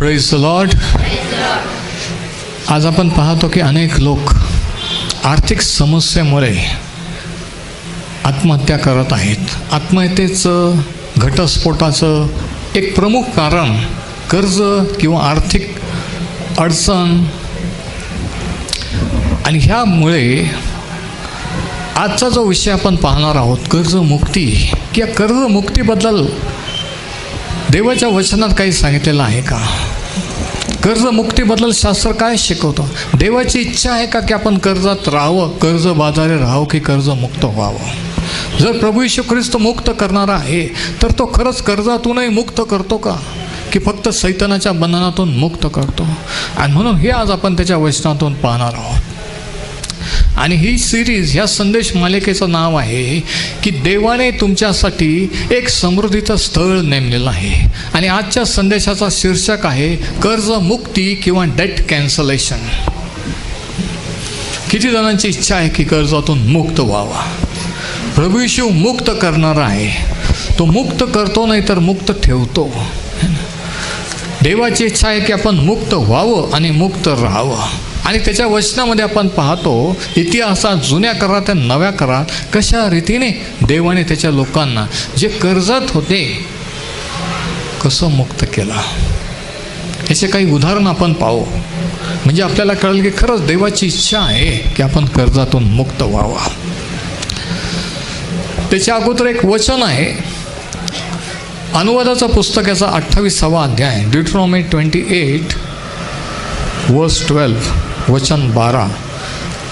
Praise the Lord. आज आपण पाहतो की अनेक लोक आर्थिक समस्येमुळे आत्महत्या करत आहेत. आत्महत्येचं घटस्फोटाचं एक प्रमुख कारण कर्ज किंवा आर्थिक अडचण. आणि ह्यामुळे आजचा जो विषय आपण पाहणार आहोत, कर्जमुक्ती, की या कर्जमुक्तीबद्दल देवाच्या वचनात काही सांगितलेलं आहे का? कर्जमुक्तीबद्दल शास्त्र काय शिकवतं? देवाची इच्छा आहे का की आपण कर्जात राहावं, कर्जबाजारी राहावं, की कर्जमुक्त व्हावं? जर प्रभू येशू ख्रिस्त मुक्त करणारा आहे तर तो खरंच कर्जातूनही मुक्त करतो का, की फक्त सैतानाच्या बंधनातून मुक्त करतो? आणि म्हणून हे आज आपण त्याच्या वचनातून पाहणार आहोत. आणि ही सिरीज, ह्या संदेश मालिकेचं नाव आहे की देवाने तुमच्यासाठी एक समृद्धीचं स्थळ नेमलेलं आहे. आणि आजच्या संदेशाचा शीर्षक आहे कर्जमुक्ती किंवा डेट कॅन्सलेशन. किती जणांची इच्छा आहे की कर्जातून मुक्त व्हावा? प्रभू येशू मुक्त करणारा आहे. तो मुक्त करतो, नाही तर मुक्त ठेवतो. देवाची इच्छा आहे की आपण मुक्त व्हावं आणि मुक्त राहावं. आणि त्याच्या वचनामध्ये आपण पाहतो इतिहासात, जुन्या करारात, नव्या करारात कशा रीतीने देवाने त्याच्या लोकांना जे कर्जात होते कसं मुक्त केलं. याचे काही उदाहरण आपण पाहू, म्हणजे आपल्याला कळेल की खरंच देवाची इच्छा आहे की आपण कर्जातून मुक्त व्हावा. त्याच्या अगोदर एक वचन आहे, अनुवादाचं पुस्तक, याचा 28वा अध्याय, ड्यूटरॉनॉमी 28 वर्स 12, वचन 12.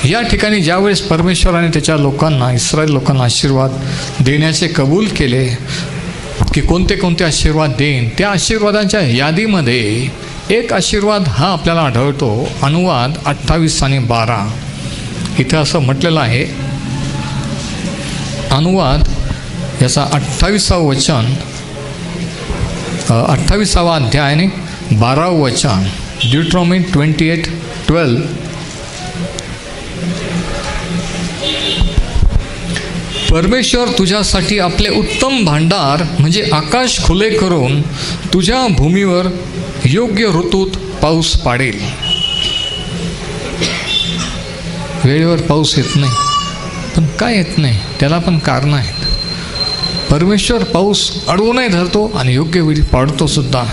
या ठिकाणी ज्यावेळेस परमेश्वराने त्याच्या लोकांना, इस्रायल लोकांना आशीर्वाद देण्याचे कबूल केले की कोणते कोणते आशीर्वाद देईन, त्या आशीर्वादांच्या यादीमध्ये एक आशीर्वाद हा आपल्याला आढळतो. अनुवाद 28 आणि 12. इथं असं म्हटलेलं आहे, अनुवाद याचा 28वा वचन, 28वा अध्याय आणि 12वं वचन, ड्यूटरॉनॉमी 28:12. परमेश्वर तुझ्यासाठी आपले उत्तम भांडार म्हणजे आकाश खुले करून तुझ्या भूमीवर योग्य ऋतूत पाऊस पाडेल. वेळेवर पाऊस येत नाही, पण काय येत नाही त्याला पण कारण आहेत. परमेश्वर पाऊस अडवूनही धरतो आणि योग्य वेळी पाडतो सुद्धा.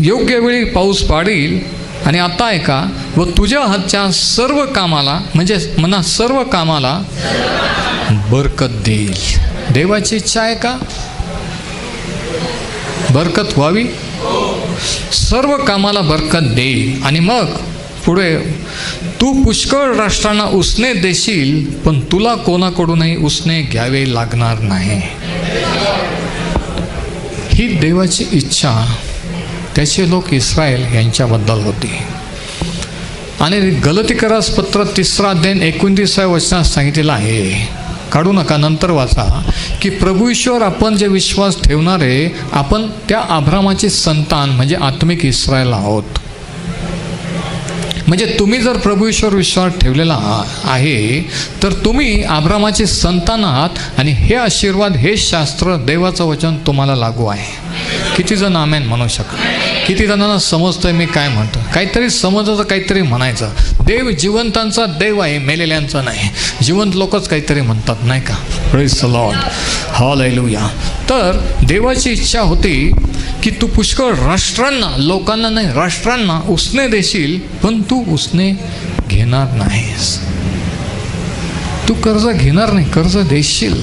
योग्य वेळी पाऊस पाडेल. आणि आता आहे का, व तुझ्या हातच्या सर्व कामाला, म्हणजे मना सर्व कामाला बरकत देईल. देवाची इच्छा आहे का बरकत व्हावी? सर्व कामाला बरकत देईल. आणि मग पुढे, तू पुष्कळ राष्ट्रांना उसने देशील, पण तुला कोणाकडूनही उसने घ्यावे लागणार नाही. ही देवाची इच्छा त्याचे लोक इस्रायल यांच्याबद्दल होती. आणि गलतीकरास पत्र 3 अध्याय 29व्या वचनात सांगितलेलं आहे, काढू नका, नंतर वाचा, की प्रभू ईश्वर आपण जे विश्वास ठेवणारे, आपण त्या अब्रामाचे संतान म्हणजे आत्मिक इस्रायल आहोत. म्हणजे तुम्ही जर प्रभू ईश्वर विश्वास ठेवलेला आहे तर तुम्ही अब्रामाचे संतान आहात. आणि हे आशीर्वाद, हे शास्त्र, देवाचं वचन तुम्हाला लागू आहे. किती जण आमेन म्हणू शकतात? किती जणांना समजतंय मी काय म्हणतो? काहीतरी समजायचं, काहीतरी म्हणायचं. देव जिवंतांचा देव आहे, मेलेल्यांचा नाही. जिवंत लोकच काहीतरी म्हणतात, नाही का? Praise the Lord, hallelujah. तर देवाची इच्छा होती की तू पुष्कळ राष्ट्रांना, लोकांना नाही, राष्ट्रांना उसने देशील, पण तू उसने घेणार नाहीस. तू कर्ज घेणार नाही, कर्ज देशील.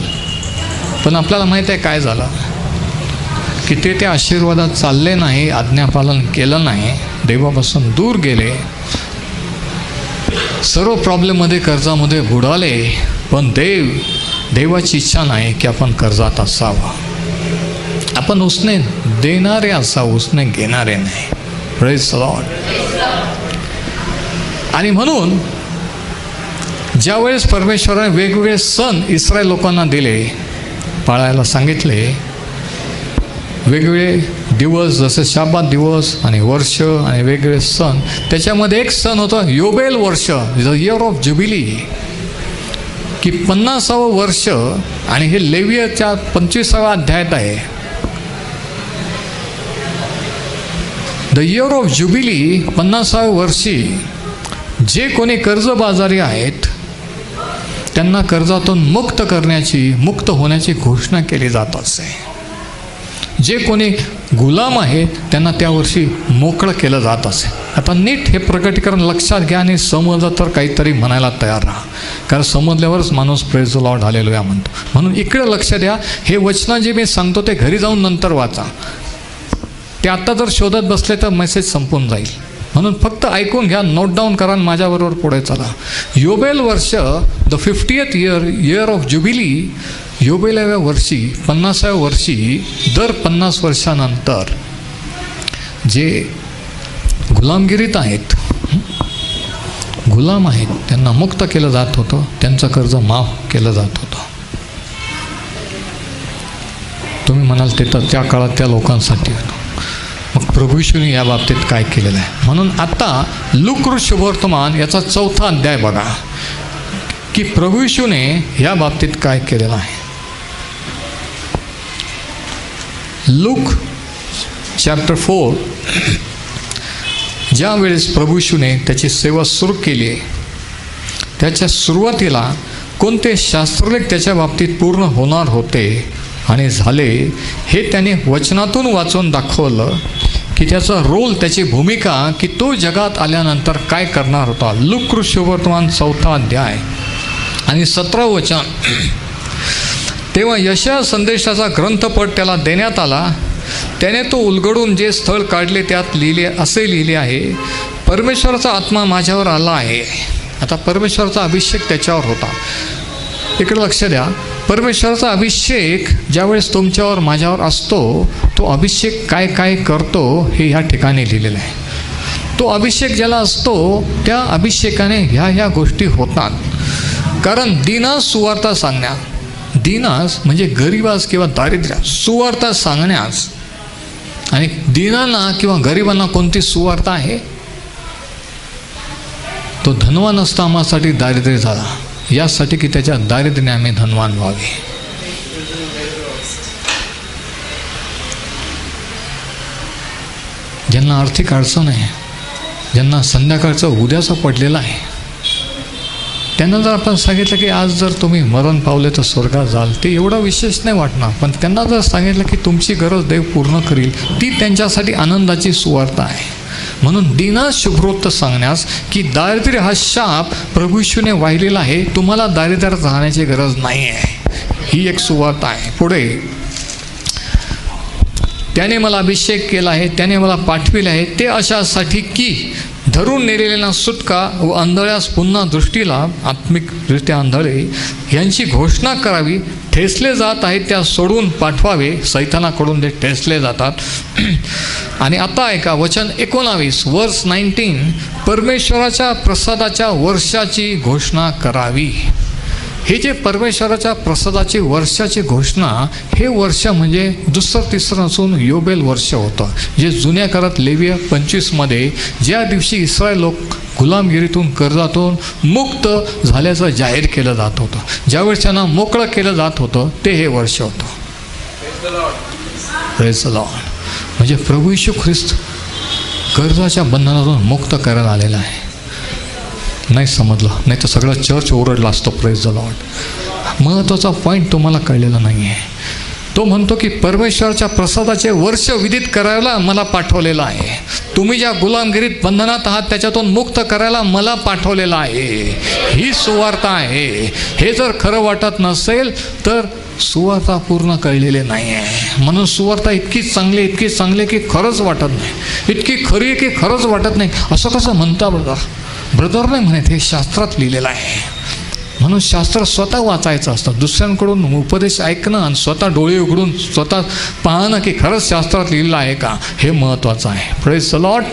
पण आपल्याला माहीत आहे काय झालं, की ते त्या आशीर्वादात चालले नाही, आज्ञापालन केलं नाही, देवापासून दूर गेले, सर्व प्रॉब्लेममध्ये, कर्जामध्ये बुडाले. पण देवाची इच्छा नाही की आपण कर्जात असावं. आपण उसने देणारे असावं, उसने घेणारे नाही. Praise the Lord. आणि म्हणून ज्यावेळेस परमेश्वराने वेगवेगळे सण इस्रायल लोकांना दिले, पाळायला सांगितले, वेगवेगळे दिवस, जसे शाबात दिवस आणि वर्ष आणि वेगवेगळे सण, त्याच्यामध्ये एक सण होता योबेल वर्ष, द इयर ऑफ जुबिली, की 50वं वर्ष. आणि हे लेवियच्या 25व्या अध्यायात आहे. द इयर ऑफ ज्युबिली 50व्या वर्षी जे कोणी कर्जबाजारी आहेत त्यांना कर्जातून मुक्त होण्याची घोषणा केली जात असे. जे कोणी गुलाम आहेत त्यांना त्या वर्षी मोकळं केलं जात असे. आता नीट हे प्रकटीकरण लक्षात घ्या आणि समजलं तर काहीतरी म्हणायला तयार राहा, कारण समजल्यावरच माणूस प्रेज द लॉर्ड हालेलुया म्हणतो. म्हणून इकडे लक्ष द्या. हे वचनं जे मी सांगतो ते घरी जाऊन नंतर वाचा. ते आत्ता जर शोधत बसले तर मेसेज संपून जाईल. म्हणून फक्त ऐकून घ्या, नोट डाऊन करा आणि माझ्याबरोबर पुढे चला. योबेल वर्ष, the 50th year of jubilee, योबेलाव्या वर्षी 50व्या वर्षी दर 50 वर्षानंतर जे गुलामगिरीत आहेत, गुलाम आहेत, त्यांना मुक्त केलं जात होतं, त्यांचं कर्ज माफ केलं जात होतं. तुम्ही म्हणाल ते तर त्या काळात त्या लोकांसाठी होतं. मग प्रभू येशूने या बाबतीत काय केलेलं आहे? म्हणून आता लूक शुभवर्तमान याचा 4था अध्याय बघा की प्रभू येशूने या बाबतीत काय केलेलं आहे. लूक चॅप्टर 4, ज्या वेळेस प्रभू येशूने त्याची सेवा सुरू केली, त्याच्या सुरुवातीला कोणते शास्त्रलेख त्याच्या बाबतीत पूर्ण होणार होते आणि झाले हे त्याने वचनातून वाचून दाखवलं की त्याचा रोल, त्याची भूमिका, की तो जगात आल्यानंतर काय करणार होता. लूक शुभवर्तमान 4था अध्याय आणि 17 वचन. तेव्हा यशाया संदेशाचा ग्रंथपट त्याला देण्यात आला. त्याने तो उलगडून जे स्थळ काढले त्यात असे लिहिले आहे, परमेश्वराचा आत्मा माझ्यावर आला आहे. आता परमेश्वराचा अभिषेक त्याच्यावर होता. इकडे लक्ष द्या. परमेश्वराचा अभिषेक ज्यावेळेस तुमच्यावर माझ्यावर असतो, तो अभिषेक काय काय करतो हे ह्या ठिकाणी लिहिलेलं आहे. तो अभिषेक ज्याला असतो त्या अभिषेकाने ह्या गोष्टी होतात. कारण दीनास सुवार्ता सांगण्यास, दीनास म्हणजे गरिबास किंवा दारिद्र्य सुवार्ता सांगण्यास, आणि दीनांना किंवा गरिबांना कोणती सुवार्ता आहे? तो धनवान असता आम्हासाठी दारिद्र्य झाला, यासाठी की त्याच्या दारिद्र्याने आम्ही धनवान व्हावे. ज्यांना आर्थिक अडचण आहे, ज्यांना संध्याकाळचं उद्याचं पडलेलं आहे, त्यांना जर आपण सांगितलं की आज जर तुम्ही मरण पावले तर स्वर्गात जाल, ते एवढं विशेष नाही वाटणार. पण त्यांना जर सांगितलं की तुमची गरज देव पूर्ण करील, ती त्यांच्यासाठी आनंदाची सुवार्ता आहे. म्हणून दीनास शुभवृत्त सांगण्यास की दारिद्र्य हा शाप प्रभू येशूने वाहिलेला आहे, तुम्हाला दारिद्र्यात राहण्याची गरज नाही आहे, ही एक सुवार्ता आहे. पुढे त्याने मला अभिषेक केला आहे, त्याने मला पाठविले आहे, ते अशासाठी की धरून नेलेल्यांना सुटका व आंधळ्यास पुन्हा दृष्टीला, आत्मिकरित्या आंधळे यांची घोषणा करावी. ठेचले जात आहेत त्या सोडून पाठवावे, सैतानाकडून ते ठेचले जातात. आणि आता ऐका वचन 19 वर्स 19, परमेश्वराच्या प्रसादाच्या वर्षाची घोषणा करावी. हे जे परमेश्वराच्या प्रसादाची वर्षाची घोषणा, हे वर्ष म्हणजे दुसरं तिसरं नसून योबेल वर्ष होतं, जे जुन्या काळात लेविया 25मध्ये ज्या दिवशी इस्रायल लोक गुलामगिरीतून, कर्जातून मुक्त झाल्याचं जाहीर केलं जात होतं, ज्यावेळेस त्यांना मोकळं केलं जात होतं, ते हे वर्ष होतं. Praise the Lord. म्हणजे प्रभू येशू ख्रिस्त कर्जाच्या बंधनातून मुक्त करायला आलेला आहे. नाही समजलं, नाही तर सगळं चर्च ओरडला असतो. Praise the Lord. महत्त्वाचा पॉईंट तुम्हाला कळलेला नाही आहे. तो म्हणतो की परमेश्वराच्या प्रसादाचे वर्ष विदित करायला मला पाठवलेलं आहे. तुम्ही ज्या गुलामगिरीत बंधनात आहात त्याच्यातून मुक्त करायला मला पाठवलेलं आहे. ही सुवार्ता आहे. हे जर खरं वाटत नसेल तर सुवार्ता पूर्ण कळलेली नाही आहे. म्हणून सुवार्ता इतकी चांगली की खरंच वाटत नाही, इतकी खरी आहे की खरंच वाटत नाही. असं कसं म्हणता ब्रदर नाही म्हणत, हे शास्त्रात लिहिलेलं आहे. म्हणून शास्त्र स्वतः वाचायचं असतं, दुसऱ्यांकडून उपदेश ऐकणं आणि स्वतः डोळे उघडून स्वतः पाहणं की खरंच शास्त्रात लिहिलेलं आहे का, हे महत्त्वाचं आहे. Praise the Lord.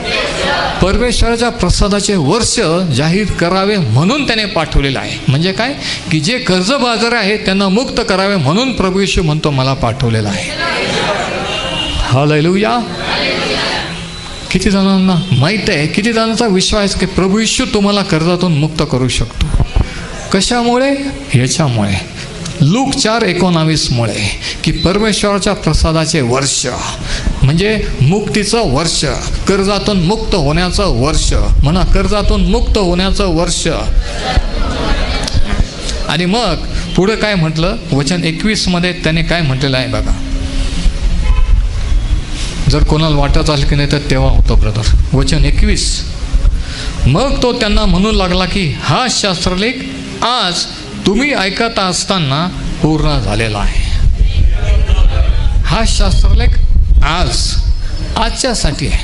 परमेश्वराच्या प्रसादाचे वर्ष जाहीर करावे म्हणून त्याने पाठवलेलं आहे. म्हणजे काय की जे कर्जबाजार आहे त्यांना मुक्त करावे म्हणून प्रभू येशू म्हणतो मला पाठवलेलं आहे. हालेलुया. किती जणांना माहीत आहे, किती जणांचा विश्वास की प्रभू येशू तुम्हाला कर्जातून मुक्त करू शकतो. कशामुळे? ह्याच्यामुळे लूक 4:19 मुळे की परमेश्वराच्या प्रसादाचे वर्ष म्हणजे मुक्तीचं वर्ष, कर्जातून मुक्त होण्याचं वर्ष. म्हणा, कर्जातून मुक्त होण्याचं वर्ष. आणि मग पुढं काय म्हटलं, वचन 21 त्याने काय म्हटलेलं आहे बघा. जर कोणाला वाटत असेल की नाही तर तेव्हा होतं ब्रदर. वचन 21, मग तो त्यांना म्हणू लागला की हा शास्त्रलेख आज तुम्ही ऐकत असताना पूर्ण झालेला आहे. हा शास्त्रलेख आजच्यासाठी आहे.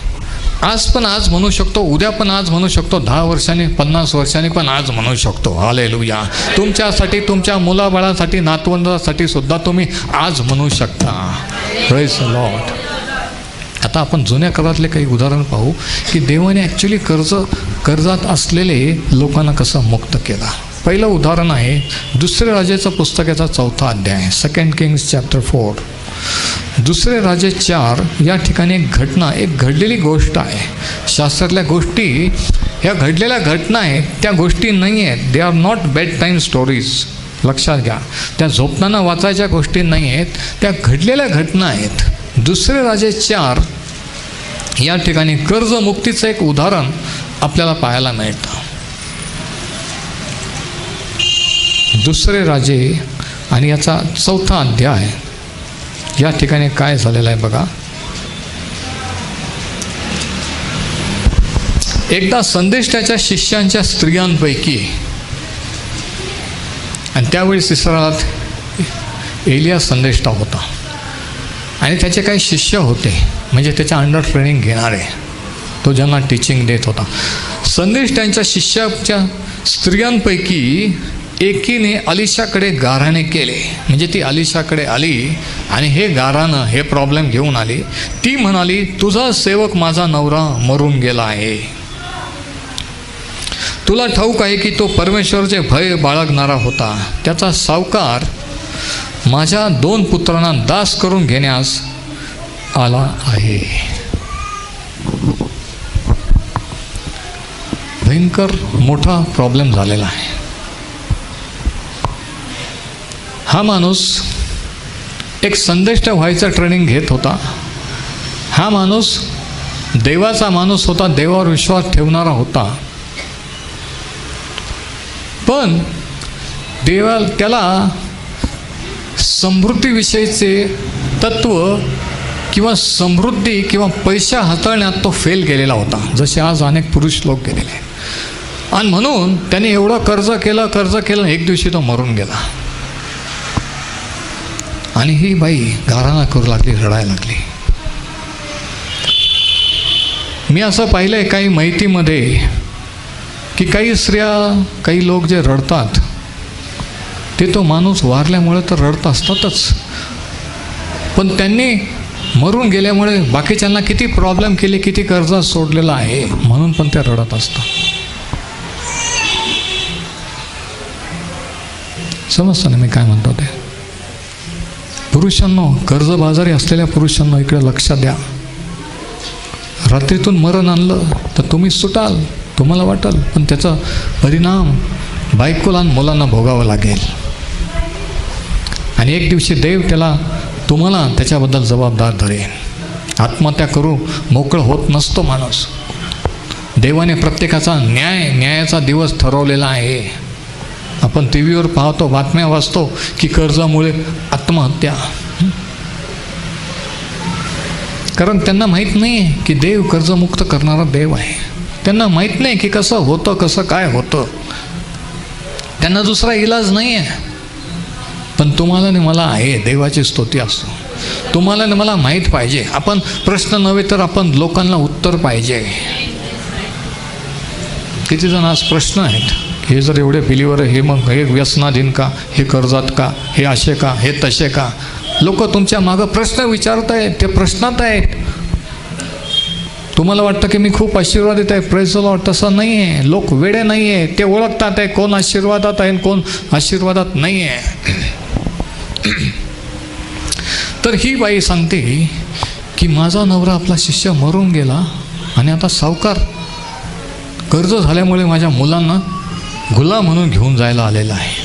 आज पण आज म्हणू शकतो, उद्या पण आज म्हणू शकतो, 10 वर्षांनी 50 वर्षांनी पण आज म्हणू शकतो. हालेलुया. तुमच्यासाठी, तुमच्या मुलाबाळासाठी, नातवंडासाठी सुद्धा तुम्ही आज म्हणू शकता. Praise the Lord. आता आपण जुन्या काळातले काही उदाहरण पाहू की देवाने ॲक्च्युली कर्जात असलेले लोकांना कसं मुक्त केलं. पहिलं उदाहरण आहे 2 राजाचं पुस्तकाचा 4 अध्याय, 2 किंग्स चॅप्टर 4. 2 राजे 4 या ठिकाणी एक घडलेली गोष्ट आहे. शास्त्रातल्या गोष्टी, ह्या घडलेल्या घटना आहेत, त्या गोष्टी नाही आहेत. They are not bed time stories. लक्षात घ्या, त्या झोपताना वाचायच्या गोष्टी नाही आहेत, त्या घडलेल्या घटना आहेत. 2 राजे 4 या ठिकाणी कर्जमुक्तीचं एक उदाहरण आपल्याला पाहायला मिळतं. 2 राजे आणि याचा 4 अध्याय या ठिकाणी काय झालेलं आहे बघा. एकदा संदेष्टाच्या शिष्यांच्या स्त्रियांपैकी, आणि त्यावेळी इस्रायलात एलिया संदेष्टा होता आणि त्याचे काही शिष्य होते, म्हणजे त्याच्या अंडर ट्रेनिंग घेणारे, तो ज्यांना टीचिंग देत होता. संदेष्टांच्या शिष्याच्या स्त्रियांपैकी एकीने अलिशाकडे गाऱ्हाणे केले. म्हणजे ती अलिशाकडे आली आणि हे गाऱ्हाणं, हे प्रॉब्लेम घेऊन आली. ती म्हणाली, तुझा सेवक माझा नवरा मरून गेला आहे. तुला ठाऊक आहे की तो परमेश्वराचे भय बाळगणारा होता. त्याचा सावकार माझ्या 2 पुत्रांना दास करून घेण्यास आला आहे. भयंकर मोठा प्रॉब्लेम झालेला आहे. हा माणूस एक संदेष्ट व्हायचं ट्रेनिंग घेत होता. हा माणूस देवाचा माणूस होता, देवावर विश्वास ठेवणारा होता. पण त्याला समृद्धीविषयीचे तत्व किंवा समृद्धी किंवा पैसा हाताळण्यात तो फेल केलेला होता, जसे आज अनेक पुरुष लोक गेलेले आहेत. आणि म्हणून त्याने एवढं कर्ज केलं, एक दिवशी तो मरून गेला. आणि ही बाई गाऱ्हाणा करू लागली, रडायला लागली. मी असं पाहिलं आहे काही माहितीमध्ये की काही स्त्रिया, काही लोक जे रडतात ते तो माणूस वारल्यामुळे तर रडत असतातच, पण त्यांनी मरून गेल्यामुळे बाकीच्यांना किती प्रॉब्लेम केले, किती कर्ज सोडलेलं आहे, म्हणून पण ते रडत असतात. समजतं ना मी काय म्हणतो ते? पुरुषांनो, कर्जबाजारी असलेल्या पुरुषांनो, इकडे लक्ष द्या. रात्रीतून मरण आणलं तर तुम्ही सुटाल, तुम्हाला वाटेल, पण त्याचा परिणाम बायकोला आणि मुलांना भोगावं लागेल. आणि एक दिवशी देव तुम्हाला त्याच्याबद्दल जबाबदार धरेल. आत्महत्या करू मोकळं होत नसतो माणूस. देवाने प्रत्येकाचा न्यायाचा दिवस ठरवलेला आहे. आपण टी व्हीवर पाहतो, बातम्या वाचतो की कर्जामुळे आत्महत्या. कारण त्यांना माहीत नाही आहे की देव कर्जमुक्त करणारा देव आहे. त्यांना माहीत नाही की कसं होतं, कसं काय होतं. त्यांना दुसरा इलाज नाही आहे. पण तुम्हाला आणि मला आहे, देवाची स्तुती असतो. तुम्हाला आणि मला माहीत पाहिजे. आपण प्रश्न नव्हे तर आपण लोकांना उत्तर पाहिजे. किती जण आज प्रश्न आहेत, हे जर एवढे बिलीवर हे मग हे व्यसनाधीन का, हे कर्जात का, हे असे का, हे तसे का. लोक तुमच्या मागं प्रश्न विचारत आहेत, ते प्रश्नात आहेत. तुम्हाला वाटतं की मी खूप आशीर्वादित आहे, प्रेज द लॉर्ड. तसं नाही आहे. लोक वेडे नाही आहे, ते ओळखतात आहे कोण आशीर्वादात आहे कोण आशीर्वादात नाही आहे. तर ही बाई सांगते की माझा नवरा, आपला शिष्य मरून गेला आणि आता सावकार कर्ज झाल्यामुळे माझ्या मुलांना गुलाम म्हणून घेऊन जायला आलेला आहे.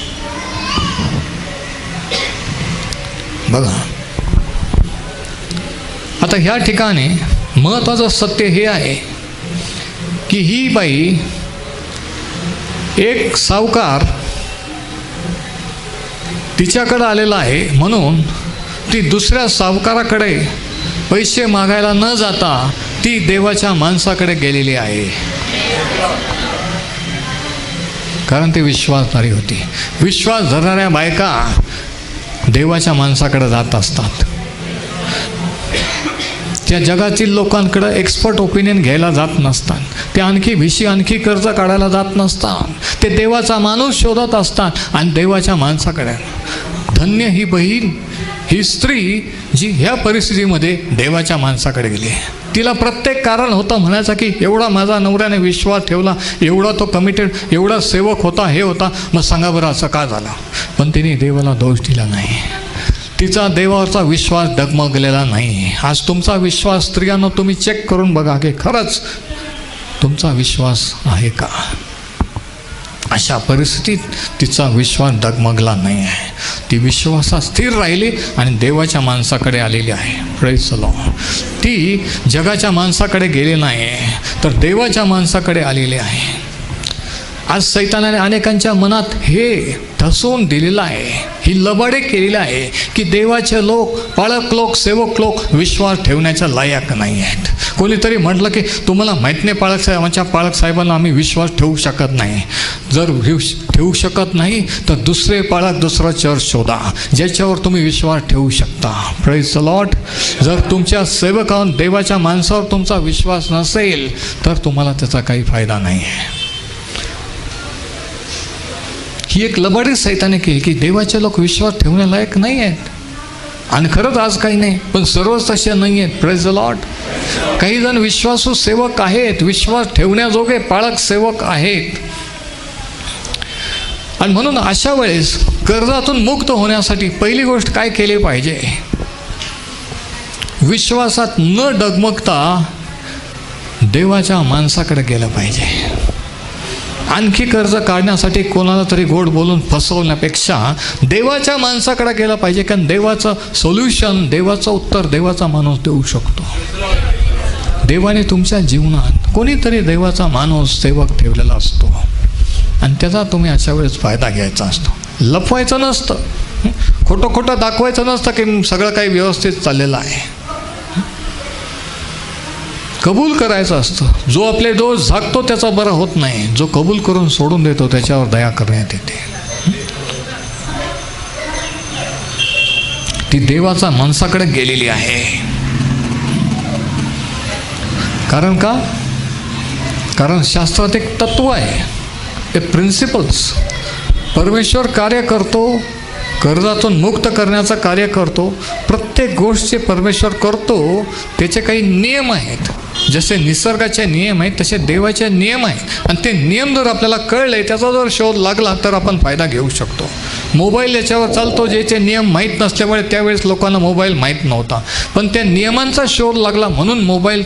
बघा, आता आता ह्या ठिकाणी महत्त्वाचं सत्य हे आहे की ही बाई, एक सावकार तिच्याकडं आलेला आहे म्हणून ती दुसऱ्या सावकाराकडे पैसे मागायला न जाता ती देवाच्या माणसाकडे गेलेली आहे, कारण ती विश्वासधारी होती. विश्वास धरणाऱ्या बायका देवाच्या माणसाकडे जात असतात. त्या जगातील लोकांकडे एक्सपर्ट ओपिनियन घ्यायला जात नसतात. ते आणखी कर्ज काढायला जात नसतात. ते देवाचा माणूस शोधत असतात आणि देवाच्या माणसाकडे. धन्य ही बहीण, ही स्त्री जी ह्या परिस्थितीमध्ये देवाच्या माणसाकडे गेली. तिला प्रत्येक कारण होतं म्हणायचं की एवढा माझा नवऱ्याने विश्वास ठेवला, एवढा तो कमिटेड, एवढा सेवक होता, हे होता, मग सांगा बरं असं का झालं. पण तिने देवाला दोष दिला नाही. तिचा देवावरचा विश्वास डगमगलेला नाही. आज तुमचा विश्वास स्त्रियांनो तुम्ही चेक करून बघा की खरंच तुमचा विश्वास आहे का. अशा परिस्थितीत तिचा विश्वास डगमगला नाही आहे. ती विश्वासात स्थिर राहिली आणि देवाच्या माणसाकडे आलेली आहे. Praise the Lord. ती जगाच्या माणसाकडे गेली नाही तर देवाच्या माणसाकडे आलेली आहे. आज सैतानाने अनेकांच्या मनात हे ठसवून दिलेलं आहे, ही लबाडे केलेलं आहे की देवाचे लोक, पाळक लोक, सेवक लोक विश्वास ठेवण्याच्या लायक नाही आहेत. कोणीतरी म्हटलं की तुम्हाला माहीत नाही पाळक साहेब, आमच्या पाळक साहेबांना आम्ही विश्वास ठेवू शकत नाही. जर ठेवू शकत नाही तर दुसरे पाळक, दुसरा चर्च शोधा ज्याच्यावर तुम्ही विश्वास ठेवू शकता. Praise the Lord. जर तुमच्या सेवकावर, देवाच्या माणसावर तुमचा विश्वास नसेल तर तुम्हाला त्याचा काही फायदा नाही आहे. ही एक लबाडी सैताने केली की देवाचे लोक विश्वास ठेवण्यालायक नाही आहेत. आणि खरंच आज काही नाही, पण सर्वच तसे नाही आहेत. Praise the Lord. काही जण विश्वासू सेवक आहेत, विश्वास ठेवण्याजोगे पाळक सेवक आहेत. आणि म्हणून अशा वेळेस कर्जातून मुक्त होण्यासाठी पहिली गोष्ट काय केली पाहिजे, विश्वासात न डगमगता देवाच्या माणसाकडे गेलं पाहिजे. आणखी कर्ज काढण्यासाठी कोणाला तरी गोड बोलून फसवण्यापेक्षा देवाच्या माणसाकडे गेलं पाहिजे, कारण देवाचं सोल्युशन, देवाचं उत्तर देवाचा माणूस देऊ शकतो. देवाने तुमच्या जीवनात कोणीतरी देवाचा माणूस, सेवक ठेवलेला असतो आणि त्याचा तुम्ही अशा वेळेस फायदा घ्यायचा असतो. लपवायचं नसतं, खोटं दाखवायचं नसतं की सगळं काही व्यवस्थित चाललेलं आहे. कबूल करायचं असतं. जो आपले दोष झाकतो त्याचा बरा होत नाही, जो कबूल करून सोडून देतो त्याच्यावर दया करण्यात येते. ती देवाचा माणसाकडे गेलेली आहे. कारण का? कारण शास्त्रात एक तत्व आहे, ए प्रिन्सिपल्स. परमेश्वर कार्य करतो, कर्जातून मुक्त करण्याचं कार्य करतो. प्रत्येक गोष्टी परमेश्वर करतो, त्याचे काही नियम आहेत. जसे निसर्गाचे नियम आहेत तसे देवाचे नियम आहेत. आणि ते नियम जर आपल्याला कळले, त्याचा जर शोध लागला तर आपण फायदा घेऊ शकतो. मोबाईल याच्यावर चालतो, ज्याचे नियम माहीत नसल्यामुळे त्यावेळेस लोकांना मोबाईल माहीत नव्हता, पण त्या नियमांचा शोध लागला म्हणून मोबाईल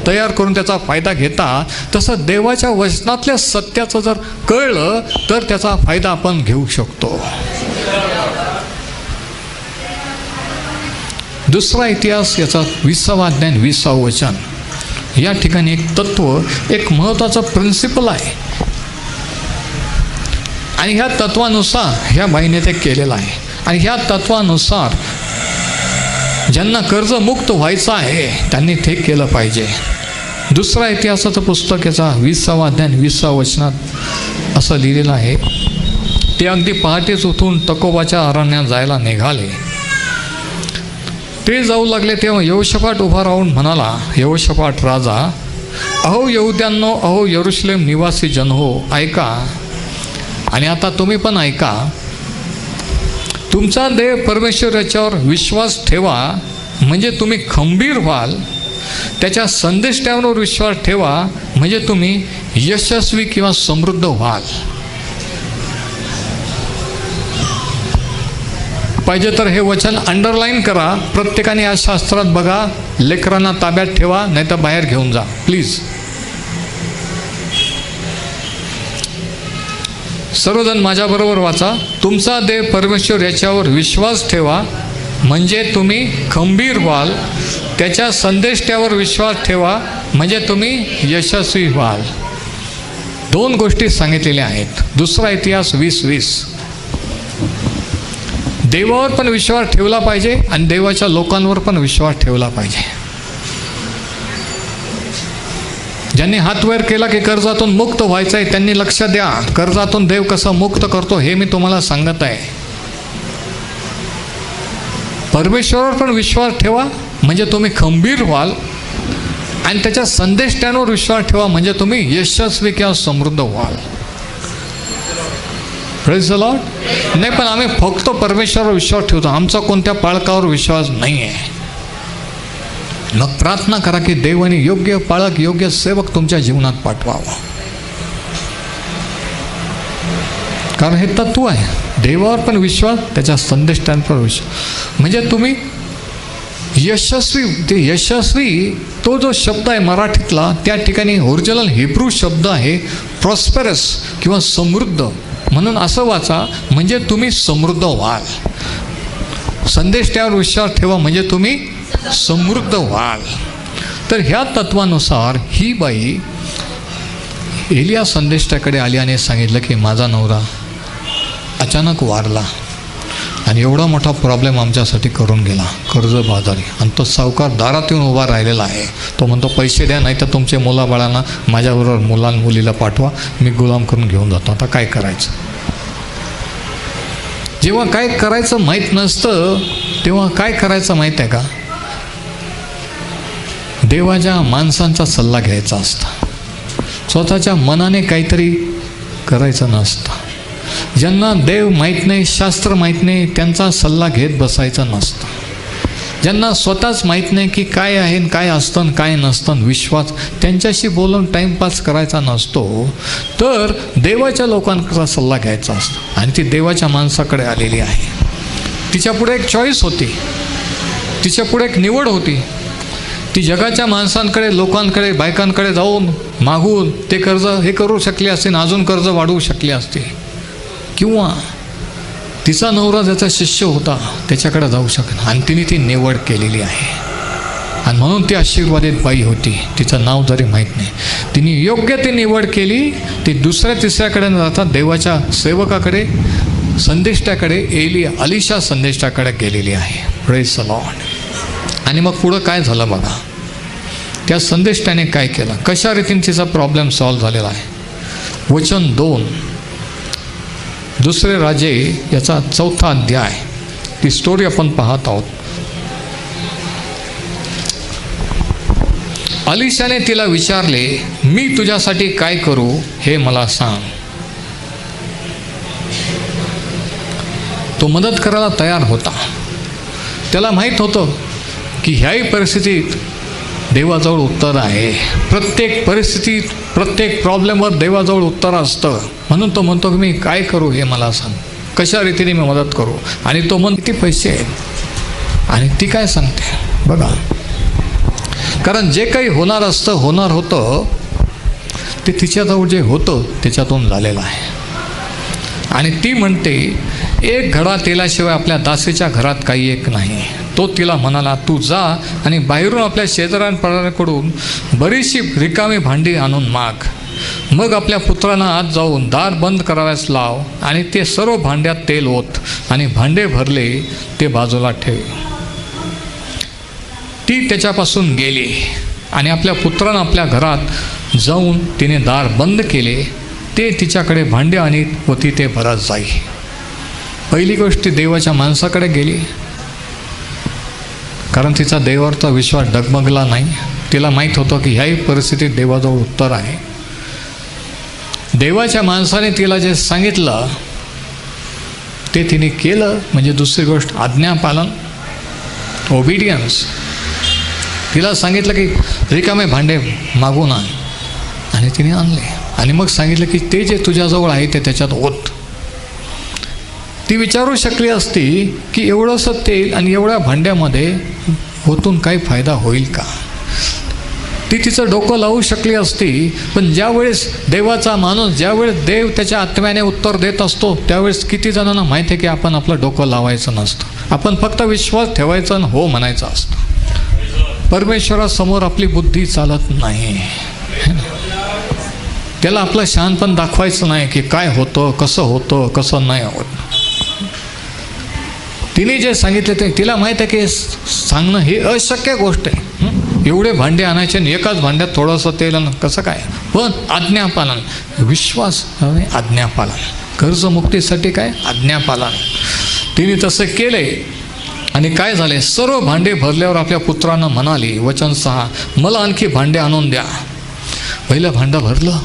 तयार करून त्याचा फायदा घेतात. तसं देवाच्या वचनातल्या सत्याचं जर कळलं तर त्याचा फायदा आपण घेऊ शकतो. दुसरा इतिहास याचा 20वा अध्याय 20वा वचन. या ठिकाणी एक तत्व, एक महत्त्वाचं प्रिन्सिपल आहे आणि ह्या तत्वानुसार ह्या बाईने ते केलेलं आहे. आणि ह्या तत्वानुसार ज्यांना कर्जमुक्त व्हायचं आहे त्यांनी ते केलं पाहिजे. दुसरा इतिहासाचं पुस्तक याचा 20वा अध्याय 20वा वचनात असं लिहिलेलं आहे. ते अगदी पहाटेच उठून तकोबाच्या अरण्यात जायला निघाले. ते जाऊ लागले तेव्हा यहोशाफाट उभा राहून म्हणाला, यहोशाफाट राजा, अहो यहूद्यांनो, अहो यरूशलेम निवासी जन हो, ऐका. आणि आता तुम्ही पण ऐका. तुमचा देव परमेश्वर याच्यावर विश्वास ठेवा म्हणजे तुम्ही खंबीर व्हाल. त्याच्या संदेष्टांवर विश्वास ठेवा म्हणजे तुम्ही यशस्वी किंवा समृद्ध व्हाल. पाहिजे तर हे वचन अंडरलाईन करा. प्रत्येकाने या शास्त्रात बघा, लेकरांना ताब्यात ठेवा, नाही तर बाहेर घेऊन जा प्लीज. सर्वजण माझ्याबरोबर वाचा. तुमचा देव परमेश्वर याच्यावर विश्वास ठेवा म्हणजे तुम्ही खंबीर व्हाल. त्याच्या संदेष्ट्यावर विश्वास ठेवा म्हणजे तुम्ही यशस्वी व्हाल. 2 गोष्टी सांगितलेल्या आहेत. दुसरा इतिहास 20:20. देवावर पण विश्वास ठेवला पाहिजे आणि देवाच्या लोकांवर पण विश्वास ठेवला पाहिजे. ज्यांनी हात वर केला की कर्जातून मुक्त व्हायचं आहे त्यांनी लक्ष द्या. कर्जातून देव कसं मुक्त करतो हे मी तुम्हाला सांगत आहे. परमेश्वरावर पण विश्वास ठेवा म्हणजे तुम्ही खंबीर व्हाल आणि त्याच्या संदेष्ट्यांवर विश्वास ठेवा म्हणजे तुम्ही यशस्वी किंवा समृद्ध व्हाल. Praise the Lord. नाही पण आम्ही फक्त परमेश्वरावर विश्वास ठेवतो, आमचा कोणत्या पाळकावर विश्वास नाही आहे. मग प्रार्थना करा की देवाने योग्य पाळक योग्य सेवक तुमच्या जीवनात पाठवावा. कारण हे तत्व आहे. देवावर पण विश्वास, त्याच्या संदेष्टांवर विश्वास म्हणजे तुम्ही यशस्वी. ते यशस्वी तो जो शब्द आहे मराठीतला, त्या ठिकाणी ओरिजिनल हिब्रू शब्द आहे प्रॉस्पेरस किंवा समृद्ध. म्हणून असं वाचा म्हणजे तुम्ही समृद्ध व्हाल. संदेष्ट्यावर विश्वास ठेवा म्हणजे तुम्ही समृद्ध व्हाल. तर ह्या तत्वानुसार ही बाई एलिया संदेष्टाकडे आली आणि सांगितलं की माझा नवरा अचानक वारला आणि एवढा मोठा प्रॉब्लेम आमच्यासाठी करून गेला, कर्जबाजारी. आणि तो सावकार दारात येऊन उभा राहिलेला आहे. तो म्हणतो पैसे द्या नाही तर तुमचे मुलाबाळांना माझ्याबरोबर मुलीला पाठवा, मी गुलाम करून घेऊन जातो. आता काय करायचं. जेव्हा काय करायचं माहीत नसतं तेव्हा काय करायचं माहीत आहे का, देवाच्या माणसांचा सल्ला घ्यायचा असता. स्वतःच्या मनाने काहीतरी करायचं नसतं. ज्यांना देव माहीत नाही, शास्त्र माहीत नाही, त्यांचा सल्ला घेत बसायचा नसतं. ज्यांना स्वतःच माहीत नाही की काय आहे काय असतं काय नसतं, विश्वास, त्यांच्याशी बोलून टाईमपास करायचा नसतो. तर देवाच्या लोकांचा सल्ला घ्यायचा असतो. आणि ती देवाच्या माणसाकडे आलेली आहे. तिच्यापुढे एक चॉईस होती, तिच्यापुढे एक निवड होती. ती जगाच्या माणसांकडे, लोकांकडे, बायकांकडे जाऊन मागून ते कर्ज हे करू शकली असते, अजून कर्ज वाढवू शकली असते. किंवा तिचा नवरा ज्याचा शिष्य होता त्याच्याकडे जाऊ शकत. आणि तिने ती निवड केलेली आहे. आणि म्हणून ती आशीर्वादित बाई होती. तिचं नाव जरी माहीत नाही, तिने योग्य ती निवड केली. ती दुसऱ्या तिसऱ्याकडे न जाता देवाच्या सेवकाकडे, संदेष्टाकडे, अलिशा संदेष्टाकडे गेलेली आहे. Praise the Lord. आणि मग पुढं काय झालं बघा. त्या संदेष्टाने काय केलं, कशा रीतीने तिचा प्रॉब्लेम सॉल्व्ह झालेला आहे. वचन 2 दुसरे राजे याचा 4था अध्याय, ती स्टोरी आपण पाहत आहोत. अलिशाने तिला विचारले, मी तुझ्यासाठी काय करू हे मला सांग. तो मदत करायला तयार होता. त्याला माहीत होतं की ह्याही परिस्थितीत देवाजवळ उत्तर आहे. प्रत्येक परिस्थितीत, प्रत्येक प्रॉब्लेमवर देवाजवळ उत्तर असतं. म्हणून तो म्हणतो की मी काय करू हे मला सांग, कशा रीतीने मी मदत करू. आणि तो म्हणतो किती पैसे आहेत. आणि ती काय सांगते बघा. कारण जे काही होणार असतं, होणार होतं, ते तिच्याजवळ जे होतं त्याच्यातून झालेलं आहे. आणि ती म्हणते, एक घडा तेलाशिवाय आपल्या दासीच्या घरात काही एक नाही. तो तिला म्हणाला, तू जा आणि बाहेरून आपल्या शेजाऱ्यांकडून बरीचशी रिकामी भांडी आणून माग. मग आपल्या पुत्रांना आत जाऊन दार बंद कराव्यास लाव आणि ते सर्व भांड्यात तेल ओत आणि भांडे भरले ते बाजूला ठेव. ती त्याच्यापासून गेली आणि आपल्या पुत्रांना आपल्या घरात जाऊन तिने दार बंद केले. ते तिच्याकडे भांडे आणीत व ती ते भरत जाई. पहिली गोष्ट, देवाच्या माणसाकडे गेली. कारण तिचा देवावरचा विश्वास डगमगला नाही. तिला माहीत होतं की ह्याही परिस्थितीत देवाजवळ उत्तर आहे. देवाच्या माणसाने तिला जे सांगितलं ते तिने केलं. म्हणजे दुसरी गोष्ट, आज्ञापालन, ओबिडियन्स. तिला सांगितलं की रिकामे भांडे मागून आण आणि तिने आणले. आणि मग सांगितलं की ते जे तुझ्याजवळ आहे ते त्याच्यात ओत. ती विचारू शकली असती की एवढंसं तेल आणि एवढ्या भांड्यामध्ये ओतून काही फायदा होईल का. ती तिचं डोकं लावू शकली असती, पण ज्यावेळेस देवाचा माणूस, ज्यावेळेस देव त्याच्या आत्म्याने उत्तर देत असतो, त्यावेळेस किती जणांना माहिती आहे की आपण आपलं डोकं लावायचं नसतं. आपण फक्त विश्वास ठेवायचा आणि हो म्हणायचं असतं. परमेश्वरासमोर आपली बुद्धी चालत नाही. त्याला आपलं शहाणपण दाखवायचं नाही की काय होतं, कसं नाही होत. तिने जे सांगितले ते तिला माहीत आहे की सांगणं ही अशक्य गोष्ट आहे. एवढे भांडे आणायचे आणि एकाच भांड्यात थोडंसं तेल कसं काय. पण आज्ञापालन, विश्वास आणि आज्ञापालन, कर्जमुक्तीसाठी काय आज्ञापालन. तिने तसं केले आणि काय झाले, सर्व भांडे भरल्यावर आपल्या पुत्रांना म्हणाली, वचन 6, मला आणखी भांडे आणून द्या. पहिलं भांडं भरलं,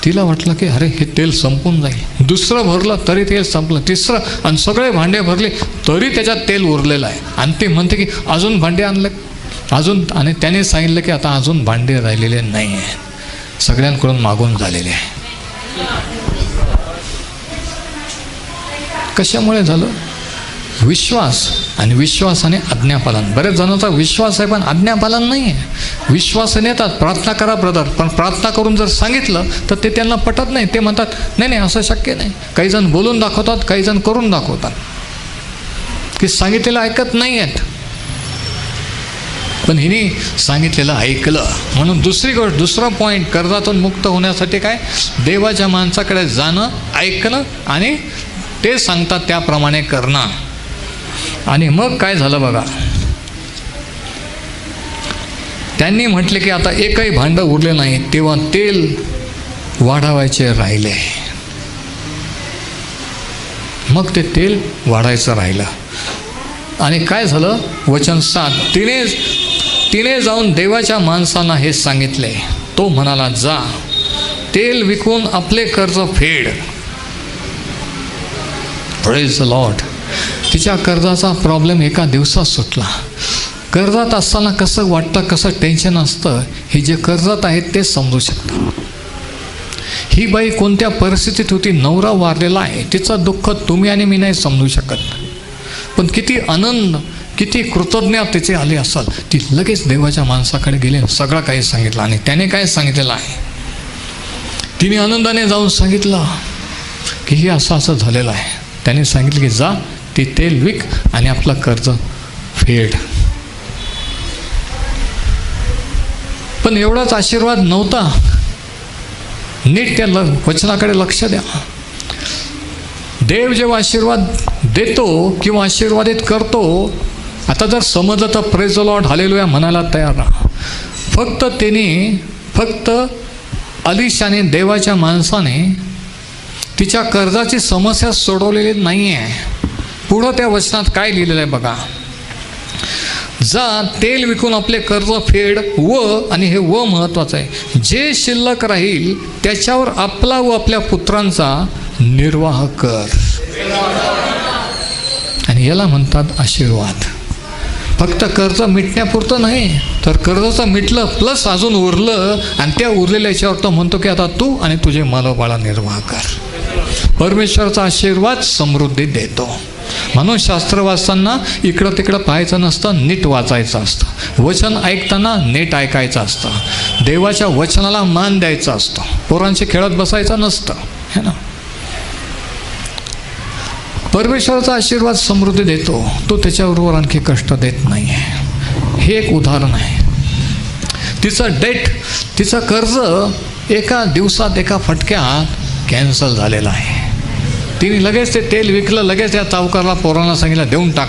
तिला वाटलं की अरे हे तेल संपून जाईल. दुसरं भरलं तरी तेल संपलं. तिसरं, आणि सगळे भांडे भरले तरी त्याच्यात तेल उरलेलं आहे. आणि ते म्हणते की अजून भांडे आणले अजून. आणि त्याने सांगितलं की आता अजून भांडे राहिलेले नाही आहे, सगळ्यांकडून मागून झालेले आहे. कशामुळे झालं? विश्वास, आणि विश्वासाने आज्ञापालन. बरेच जणांचा विश्वास आहे पण आज्ञापालन नाही आहे. विश्वासाने येतात, प्रार्थना करा ब्रदर, पण प्रार्थना करून जर सांगितलं तर ते त्यांना पटत नाही. ते म्हणतात नाही असं शक्य नाही. काही जण बोलून दाखवतात, काही जण करून दाखवतात की सांगितलेलं ऐकत नाही आहेत. पण हिने सांगितलेलं ऐकलं. म्हणून दुसरी गोष्ट, दुसरा पॉईंट, कर्जातून मुक्त होण्यासाठी काय, देवाच्या माणसाकडे जाणं, ऐकणं आणि ते सांगतात त्याप्रमाणे करणं. आणि मग काय झालं बघा, त्यांनी म्हटले की आता एकही भांडं उरले नाही, तेव्हा तेल वाढवायचे राहिले. मग ते तेल वाढायचं राहिलं. आणि काय झालं, वचन 7, तिने जाऊन देवाच्या माणसांना हे सांगितले. तो म्हणाला, जा तेल विकून आपले कर्ज फेड. Praise the Lord. तिच्या कर्जाचा प्रॉब्लेम एका दिवसात सुटला. कर्जात असताना कसं वाटतं, कसं टेन्शन असतं, हे जे कर्जात आहेत तेच समजू शकतात. ही बाई कोणत्या परिस्थितीत होती, नवरा वारलेला आहे, तिचं दुःख तुम्ही आणि मी नाही समजू शकत. पण किती आनंद, किती कृतज्ञता तिचे आले असाल. ती लगेच देवाच्या माणसाकडे गेली, सगळं काही सांगितलं. आणि त्याने काय सांगितलेलं आहे, तिने आनंदाने जाऊन सांगितलं की हे असं झालेलं आहे. त्याने सांगितलं की जा ते तेल विक आणि आपलं कर्ज फेड. पण एवढाच आशीर्वाद नव्हता. नीट त्या वचनाकडे लक्ष द्या. देव जेव्हा आशीर्वाद देतो किंवा आशीर्वादित करतो, आता जर समजलं तर प्रेज द लॉर्ड, हालेलुया म्हणायला तयार राहा. फक्त अलिशाने, देवाच्या माणसाने तिच्या कर्जाची समस्या सोडवलेली नाही आहे. पुढं त्या वचनात काय लिहिलेलं आहे बघा, जा तेल विकून आपले कर्ज फेड आणि हे महत्त्वाचं आहे, जे शिल्लक राहील त्याच्यावर आपला व आपल्या पुत्रांचा निर्वाह कर. आणि याला म्हणतात आशीर्वाद. फक्त कर्ज मिटण्यापुरतं नाही, तर कर्जाचं मिटलं प्लस अजून उरलं, आणि त्या उरलेल्याच्यावर तो म्हणतो की आता तू आणि तुझे मालोबाळा निर्वाह कर. परमेश्वराचा आशीर्वाद समृद्धी देतो. म्हणून शास्त्र वाचताना इकडं तिकडं पाहायचं नसतं, नीट वाचायचं असतं. वचन ऐकताना नीट ऐकायचं असतं. देवाच्या वचनाला मान द्यायचा असतो. पोरांशी खेळत बसायचं नसतं, है ना. परमेश्वराचा आशीर्वाद समृद्धी देतो, तो त्याच्याबरोबर आणखी कष्ट देत नाही आहे. हे एक उदाहरण आहे. तिचं कर्ज एका दिवसात, एका फटक्यात कॅन्सल झालेलं आहे. तिने लगेच ते तेल विकलं, लगेच त्या चौकारला पोरांना सांगितलं देऊन टाक.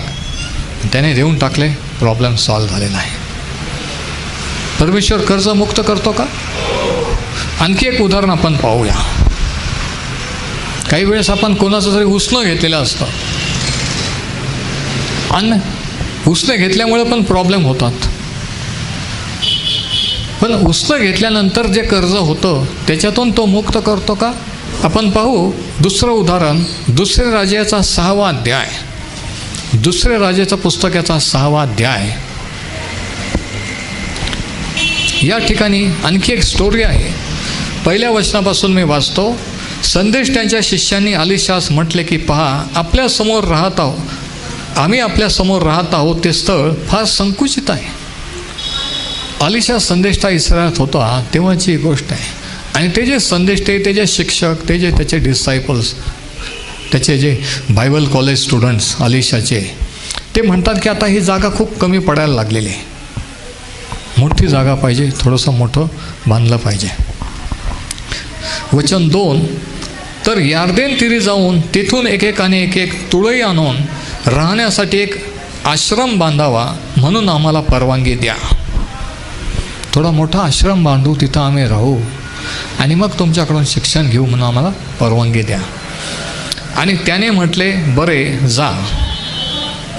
त्याने देऊन टाकले, प्रॉब्लेम सॉल्व्ह झालेला आहे. परमेश्वर कर्ज मुक्त करतो का? आणखी एक उदाहरण आपण पाहूया. काही वेळेस आपण कोणाचं तरी उसणं घेतलेलं असतं, आणि उसणं घेतल्यामुळे पण प्रॉब्लेम होतात. पण उसणं घेतल्यानंतर जे कर्ज होतं त्याच्यातून तो मुक्त करतो का? आपण पाहू दुसरं उदाहरण, दुसरे राजाचा 6वा अध्याय, दुसरे राजाच्या पुस्तकाचा 6वा अध्याय. या ठिकाणी आणखी एक स्टोरी आहे. पहिल्या वचनापासून मी वाचतो. संदेश त्यांच्या शिष्यांनी अलिशास म्हटले की पहा, आम्ही आपल्यासमोर राहत आहोत ते स्थळ फार संकुचित आहे. अलिशा संदेष्टा इस्रायलात होता तेव्हाची गोष्ट आहे. आणि ते जे संदेष्टे, ते जे शिक्षक, ते जे त्याचे डिसायपल्स, त्याचे जे बायबल कॉलेज स्टुडंट्स अलिशाचे, ते म्हणतात की आता ही जागा खूप कमी पडायला लागलेली आहे, मोठी जागा पाहिजे, थोडंसं मोठं बांधलं पाहिजे. वचन 2, तर यार्देन तीरी जाऊन तिथून एकेकाने एक तुळई आणून राहण्यासाठी एक आश्रम बांधावा म्हणून आम्हाला परवानगी द्या. थोडा मोठा आश्रम बांधू, तिथं आम्ही राहू आणि मग तुमच्याकडून शिक्षण घेऊ म्हणून आम्हाला परवानगी द्या. आणि त्याने म्हटले, बरे जा.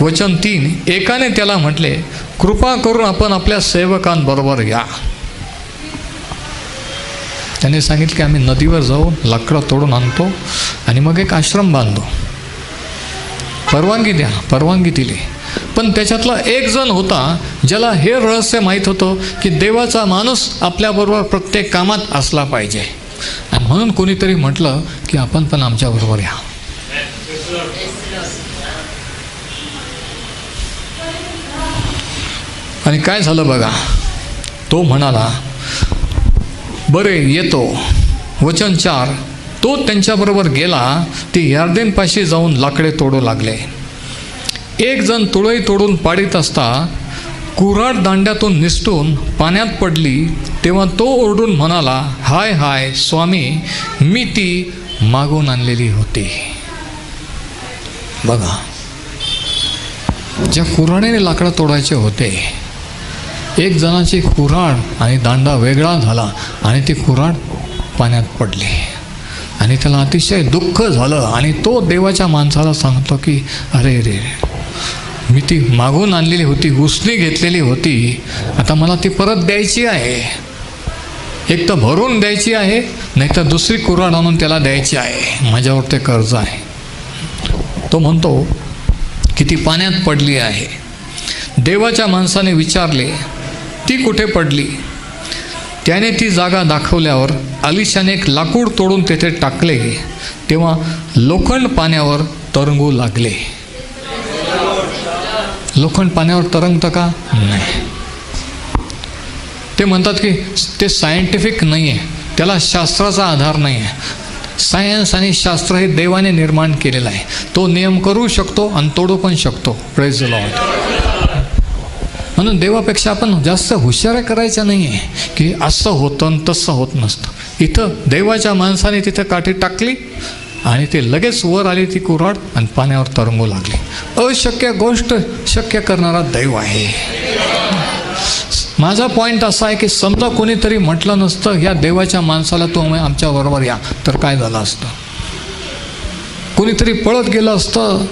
वचन 3, एकाने त्याला म्हटले, कृपा करून आपण आपल्या सेवकांबरोबर या. त्याने सांगितलं की आम्ही नदीवर जाऊन लाकडं तोडून आणतो आणि मग एक आश्रम बांधतो, परवानगी द्या. परवानगी दिली. पण त्याच्यातला एक जण होता ज्याला हे रहस्य माहीत होतं की देवाचा माणूस आपल्याबरोबर प्रत्येक कामात असला पाहिजे. आणि म्हणून कोणीतरी म्हटलं की आपण पण आमच्याबरोबर या. आणि काय झालं बघा, तो म्हणाला, बरे येतो. वचन 4, तो त्यांच्याबरोबर गेला. ती यार्देनपाशी जाऊन लाकडे तोडू लागले. एक जण तुळई तोडून पाडीत असता कुऱ्हाड दांड्यातून निसटून पाण्यात पडली. तेव्हा तो ओरडून म्हणाला, हाय हाय स्वामी, मी ती मागून आणलेली होती. बघा, ज्या कुऱ्हाडीने लाकडं तोडायचे होते, एक जणाची कुऱ्हाड आणि दांडा वेगळा झाला आणि ती कुऱ्हाड पाण्यात पडली आणि त्याला अतिशय दुःख झालं. आणि तो देवाच्या माणसाला सांगतो की अरे रे, मी ती मागून आणलेली होती, उसने घेतलेली होती, आता मला ती परत द्यायची आहे. एक तर भरून द्यायची आहे, नाहीतर दुसरी कुऱ्हाड आणून त्याला द्यायची आहे, माझ्यावर ते कर्ज आहे. तो म्हणतो की ती पाण्यात पडली आहे. देवाच्या माणसाने विचारले, ती कुठे पडली? त्याने ती जागा दाखवल्यावर अलिशाने एक लाकूड तोडून तेथे टाकले. तेव्हा लोखंड पाण्यावर तरंगू लागले. लोखंड पाण्यावर तरंगतं का? नाही. ते म्हणतात की ते सायंटिफिक नाही आहे, त्याला शास्त्राचा आधार नाही आहे. सायन्स आणि शास्त्र हे देवाने निर्माण केलेलं आहे. तो नियम करू शकतो आणि तोडू पण शकतो. Praise the Lord. म्हणून देवापेक्षा आपण जास्त हुशाऱ्या करायच्या नाही आहे की असं होतं आणि तसं होत नसतं. इथं देवाच्या माणसाने तिथं काठी टाकली आणि ते लगेच वर आली ती कुऱ्हाड आणि पाण्यावर तरंगू लागली. अशक्य गोष्ट शक्य करणारा दैव आहे. माझा पॉईंट असा आहे की समजा कोणीतरी म्हटलं नसतं ह्या देवाच्या माणसाला तू आमच्याबरोबर या, तर काय झालं असतं? कोणीतरी पळत गेलं असतं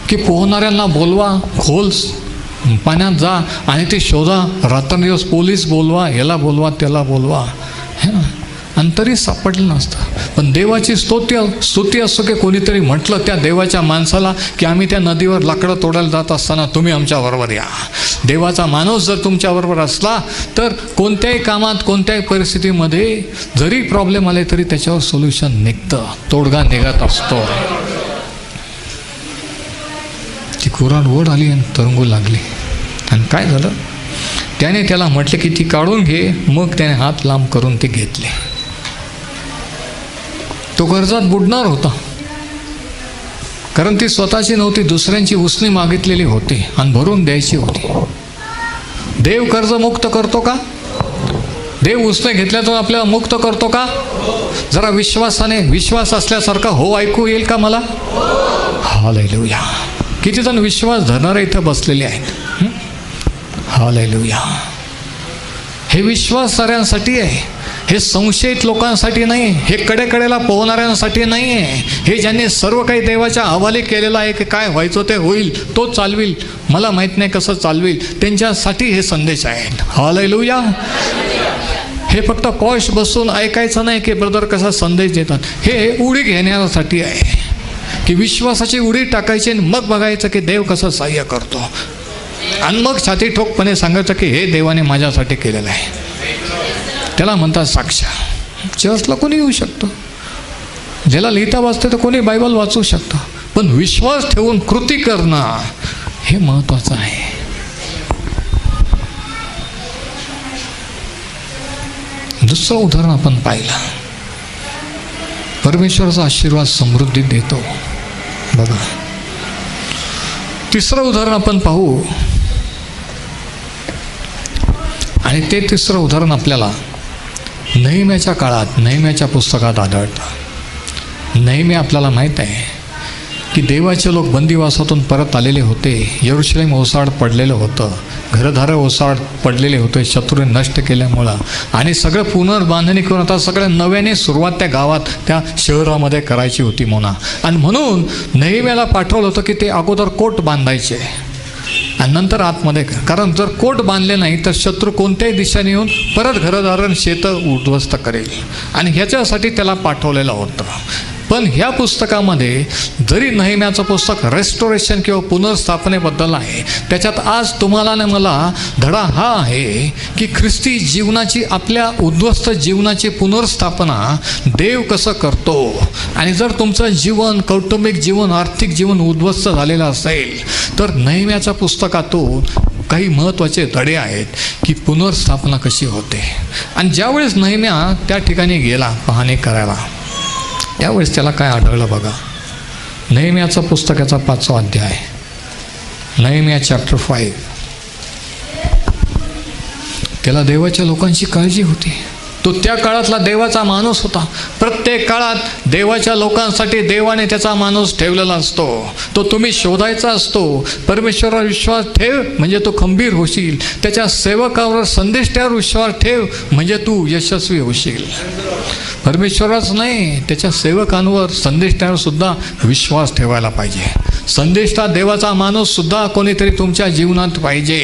की पोहणाऱ्यांना बोलवा, खोल पाण्यात जा आणि ते शोधा, रात्रंदिवस पोलीस बोलवा, याला बोलवा, त्याला बोलवा, हे ना, आणि तरी सापडलं नसतं. पण देवाची स्तुती असो की कोणीतरी म्हटलं त्या देवाच्या माणसाला की आम्ही त्या नदीवर लाकडं तोडायला जात असताना तुम्ही आमच्याबरोबर या. देवाचा माणूस जर तुमच्याबरोबर असला तर कोणत्याही कामात, कोणत्याही परिस्थितीमध्ये जरी प्रॉब्लेम आले तरी त्याच्यावर सोल्युशन निघतं, तोडगा निघत असतो. ती कुऱ्हाड ओढ आली आणि तरंगू लागली. आणि काय झालं? त्याने त्याला म्हटले की ती काढून घे. मग त्याने हात लांब करून ती घेतली. तो कर्जात बुडणार होता, कारण ती स्वतःची नव्हती, दुसऱ्यांची उसने मागितलेली होती आणि भरून द्यायची होती. देव कर्ज मुक्त करतो का? देव उसने घेतल्यातून आपल्याला मुक्त करतो का? जरा विश्वासाने, विश्वास असल्यासारखा हो ऐकू येईल का मला? हालेलुया. किती जण विश्वास धरणारे इथं बसलेले आहेत. हालेलुया. हे विश्वासणाऱ्यांसाठी आहे, हे संशयित लोकांसाठी नाही, हे कडेकडेला पोहणाऱ्यांसाठी नाही आहे. हे ज्यांनी सर्व काही देवाच्या हवाले केलेलं आहे की काय व्हायचं ते होईल, तो चालविल, मला माहीत नाही कसं चालविल, त्यांच्यासाठी हे संदेश आहेत. हालेलुया. हे फक्त पॉश बसून ऐकायचं नाही की ब्रदर कसा संदेश देतात. हे उडी घेण्यासाठी आहे की विश्वासाची उडी टाकायची आणि मग बघायचं की देव कसं सहाय्य करतो, आणि मग छाती ठोकपणे सांगायचं की हे देवाने माझ्यासाठी केलेलं आहे. त्याला म्हणतात साक्ष. चर्चला कोणी येऊ शकतं, ज्याला लिहिता वाचतं तर कोणी बायबल वाचू शकतं, पण विश्वास ठेवून कृती करणं हे महत्त्वाचं आहे. दुसरं उदाहरण आपण पाहिलं, परमेश्वराचा आशीर्वाद समृद्धी देतो. बघा, तिसरं उदाहरण आपण पाहू, आणि ते तिसरं उदाहरण आपल्याला नेहम्याच्या काळात, नेहम्याच्या पुस्तकात आढळतं. नेहमी आपल्याला माहीत आहे की देवाचे लोक बंदिवासातून परत आलेले होते. यरूशलेम ओसाड पडलेलं होतं, घरदारं ओसाड पडलेले होते शत्रूने नष्ट केल्यामुळं, आणि सगळं पुनर्बांधणी करून आता सगळं नव्याने सुरुवात त्या गावात, त्या शहरामध्ये करायची होती म्हणा. आणि म्हणून नेहम्याला पाठवलं होतं की ते अगोदर कोट बांधायचे आणि नंतर आतमध्ये, कारण जर कोट बांधले नाही तर शत्रू कोणत्याही दिशेने येऊन परत घरदारण शेतं उद्ध्वस्त करेल, आणि ह्याच्यासाठी त्याला पाठवलेलं होतं. पण ह्या पुस्तकामध्ये जरी नेहम्याचं पुस्तक रेस्टोरेशन किंवा पुनर्स्थापनेबद्दल आहे, त्याच्यात आज तुम्हाला आणि मला धडा हा आहे की ख्रिस्ती जीवनाची, आपल्या उद्ध्वस्त जीवनाची पुनर्स्थापना देव कसं करतो. आणि जर तुमचं जीवन, कौटुंबिक जीवन, आर्थिक जीवन उद्ध्वस्त झालेलं असेल तर नेहम्याच्या पुस्तकातून काही महत्त्वाचे धडे आहेत की पुनर्स्थापना कशी होते. आणि ज्यावेळेस नेहम्या त्या ठिकाणी गेला पाहणी करायला, त्यावेळेस त्याला काय आढळलं बघा. नेहम्याचं पुस्तकाचा 5वा अध्याय, नेहम्या चॅप्टर 5. त्याला देवाच्या लोकांची काळजी होती. तो त्या काळातला देवाचा माणूस होता. प्रत्येक काळात देवाच्या लोकांसाठी देवाने त्याचा माणूस ठेवलेला असतो. तो तुम्ही शोधायचा असतो. परमेश्वरावर विश्वास ठेव म्हणजे तू खंबीर होशील. त्याच्या सेवकावर, संदेष्टावर विश्वास ठेव म्हणजे तू यशस्वी होशील. परमेश्वराच नाही, त्याच्या सेवकांवर, संदेष्टावर सुद्धा विश्वास ठेवायला पाहिजे. संदेष्टा देवाचा माणूससुद्धा कोणीतरी तुमच्या जीवनात पाहिजे.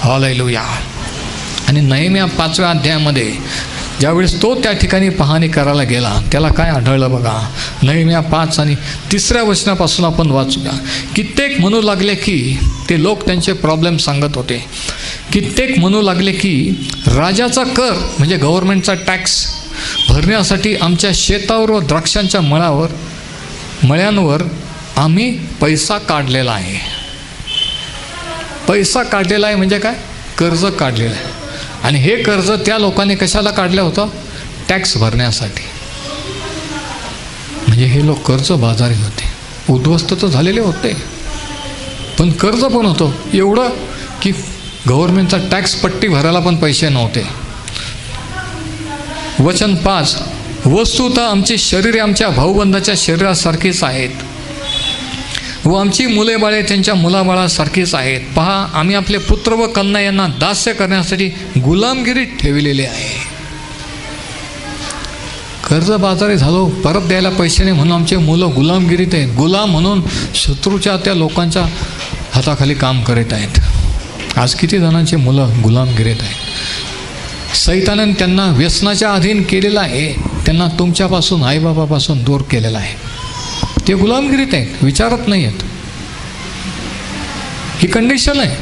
हालेलुया. आणि नेहम्या 5व्या अध्यायामध्ये ज्यावेळेस तो त्या ठिकाणी पाहणी करायला गेला, त्याला काय आढळलं बघा. नेहम्या 5 आणि 3ऱ्या वचनापासून आपण वाचूया. कित्येक म्हणू लागले की, ते लोक त्यांचे प्रॉब्लेम सांगत होते, कित्येक म्हणू लागले की राजाचा कर म्हणजे गव्हर्नमेंटचा टॅक्स भरण्यासाठी आमच्या शेतावर व द्राक्षांच्या मळ्यांवर आम्ही पैसा काढलेला आहे. पैसा काढलेला आहे म्हणजे काय? कर्ज काढलेलं आहे. आणि हे कर्ज त्या लोकांनी कशाला काढलं होतं? टॅक्स भरण्यासाठी. म्हणजे हे लोक कर्ज बाजारी होते, उद्ध्वस्त तर झालेले होते, पण कर्ज पण होतं एवढं की गव्हर्नमेंटचा टॅक्स पट्टी भरायला पण पैसे नव्हते. वचन 5, वस्तुतः आमची शरीरे आमच्या भाऊबंदाच्या शरीरासारखीच आहेत व आमची मुले बाळे त्यांच्या मुलाबाळासारखीच आहेत. पहा, आम्ही आपले पुत्र व कन्या यांना दास्य करण्यासाठी गुलामगिरीत ठेवलेले आहे. कर्जबाजारी झालो, परत द्यायला पैसे नाही म्हणून आमचे मुलं गुलामगिरीत आहेत. गुलाम म्हणून शत्रूच्या त्या लोकांच्या हाताखाली काम करत आहेत. आज किती जणांचे मुलं गुलामगिरीत आहेत. सैतानाने त्यांना व्यसनाच्या अधीन केलेलं आहे. त्यांना तुमच्यापासून, आईबाबापासून दूर केलेलं आहे. ते गुलामगिरीत आहेत, विचारत नाही आहेत. ही कंडिशन आहे.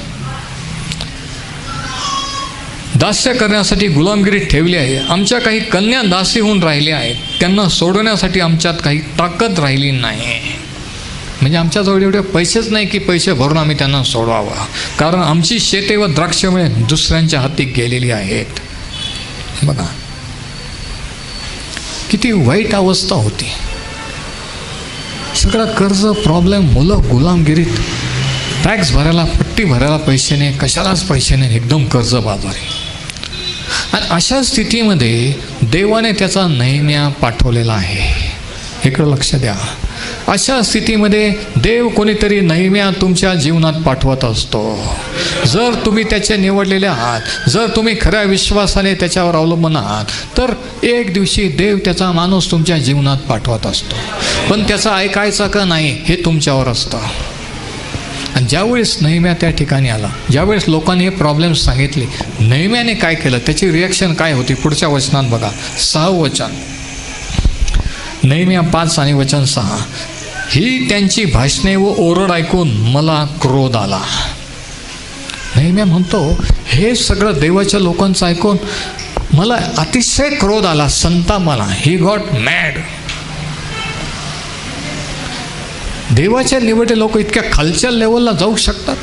दास्य करण्यासाठी गुलामगिरीत ठेवली आहे. आमच्या काही कन्या दासी होऊन राहिल्या आहेत. त्यांना सोडवण्यासाठी आमच्यात काही ताकद राहिली नाही. म्हणजे आमच्याजवळ एवढे पैसेच नाही की पैसे भरून आम्ही त्यांना सोडवावं, कारण आमची शेते व द्राक्षमुळे दुसऱ्यांच्या हाती गेलेली आहेत. बघा किती वाईट अवस्था होती. सगळं कर्ज, प्रॉब्लेम, मुलं गुलामगिरीत, टॅक्स भरायला, पट्टी भरायला पैसे नाही, कशालाच पैसे नाही, एकदम कर्ज बाजारी. आणि अशा स्थितीमध्ये देवाने त्याचा नेहम्या पाठवलेला आहे. इकडं लक्ष द्या. अशा स्थितीमध्ये देव कोणीतरी नेहम्या तुमच्या जीवनात पाठवत असतो. जर तुम्ही त्याचे निवडलेले आहात, जर तुम्ही खऱ्या विश्वासाने त्याच्यावर अवलंबून आहात, तर एक दिवशी देव त्याचा माणूस तुमच्या जीवनात पाठवत असतो. पण त्याचा ऐकायचा का नाही हे तुमच्यावर असतं. आणि ज्यावेळेस नेहम्या त्या ठिकाणी आला, ज्यावेळेस लोकांनी हे प्रॉब्लेम सांगितले, नेहम्याने काय केलं, त्याची रिॲक्शन काय होती? पुढच्या वचनात बघा, 6वं वचन, नेहम्या 5 आणि वचन 6. ही त्यांची भाषणे व ओरड ऐकून मला क्रोध आला. नेहम्या म्हणतो, हे सगळं देवाच्या लोकांचं ऐकून मला अतिशय क्रोध आला, संताप आला. He got mad. देवाच्या निवडले लोक इतक्या खालच्या लेवलला जाऊ शकतात,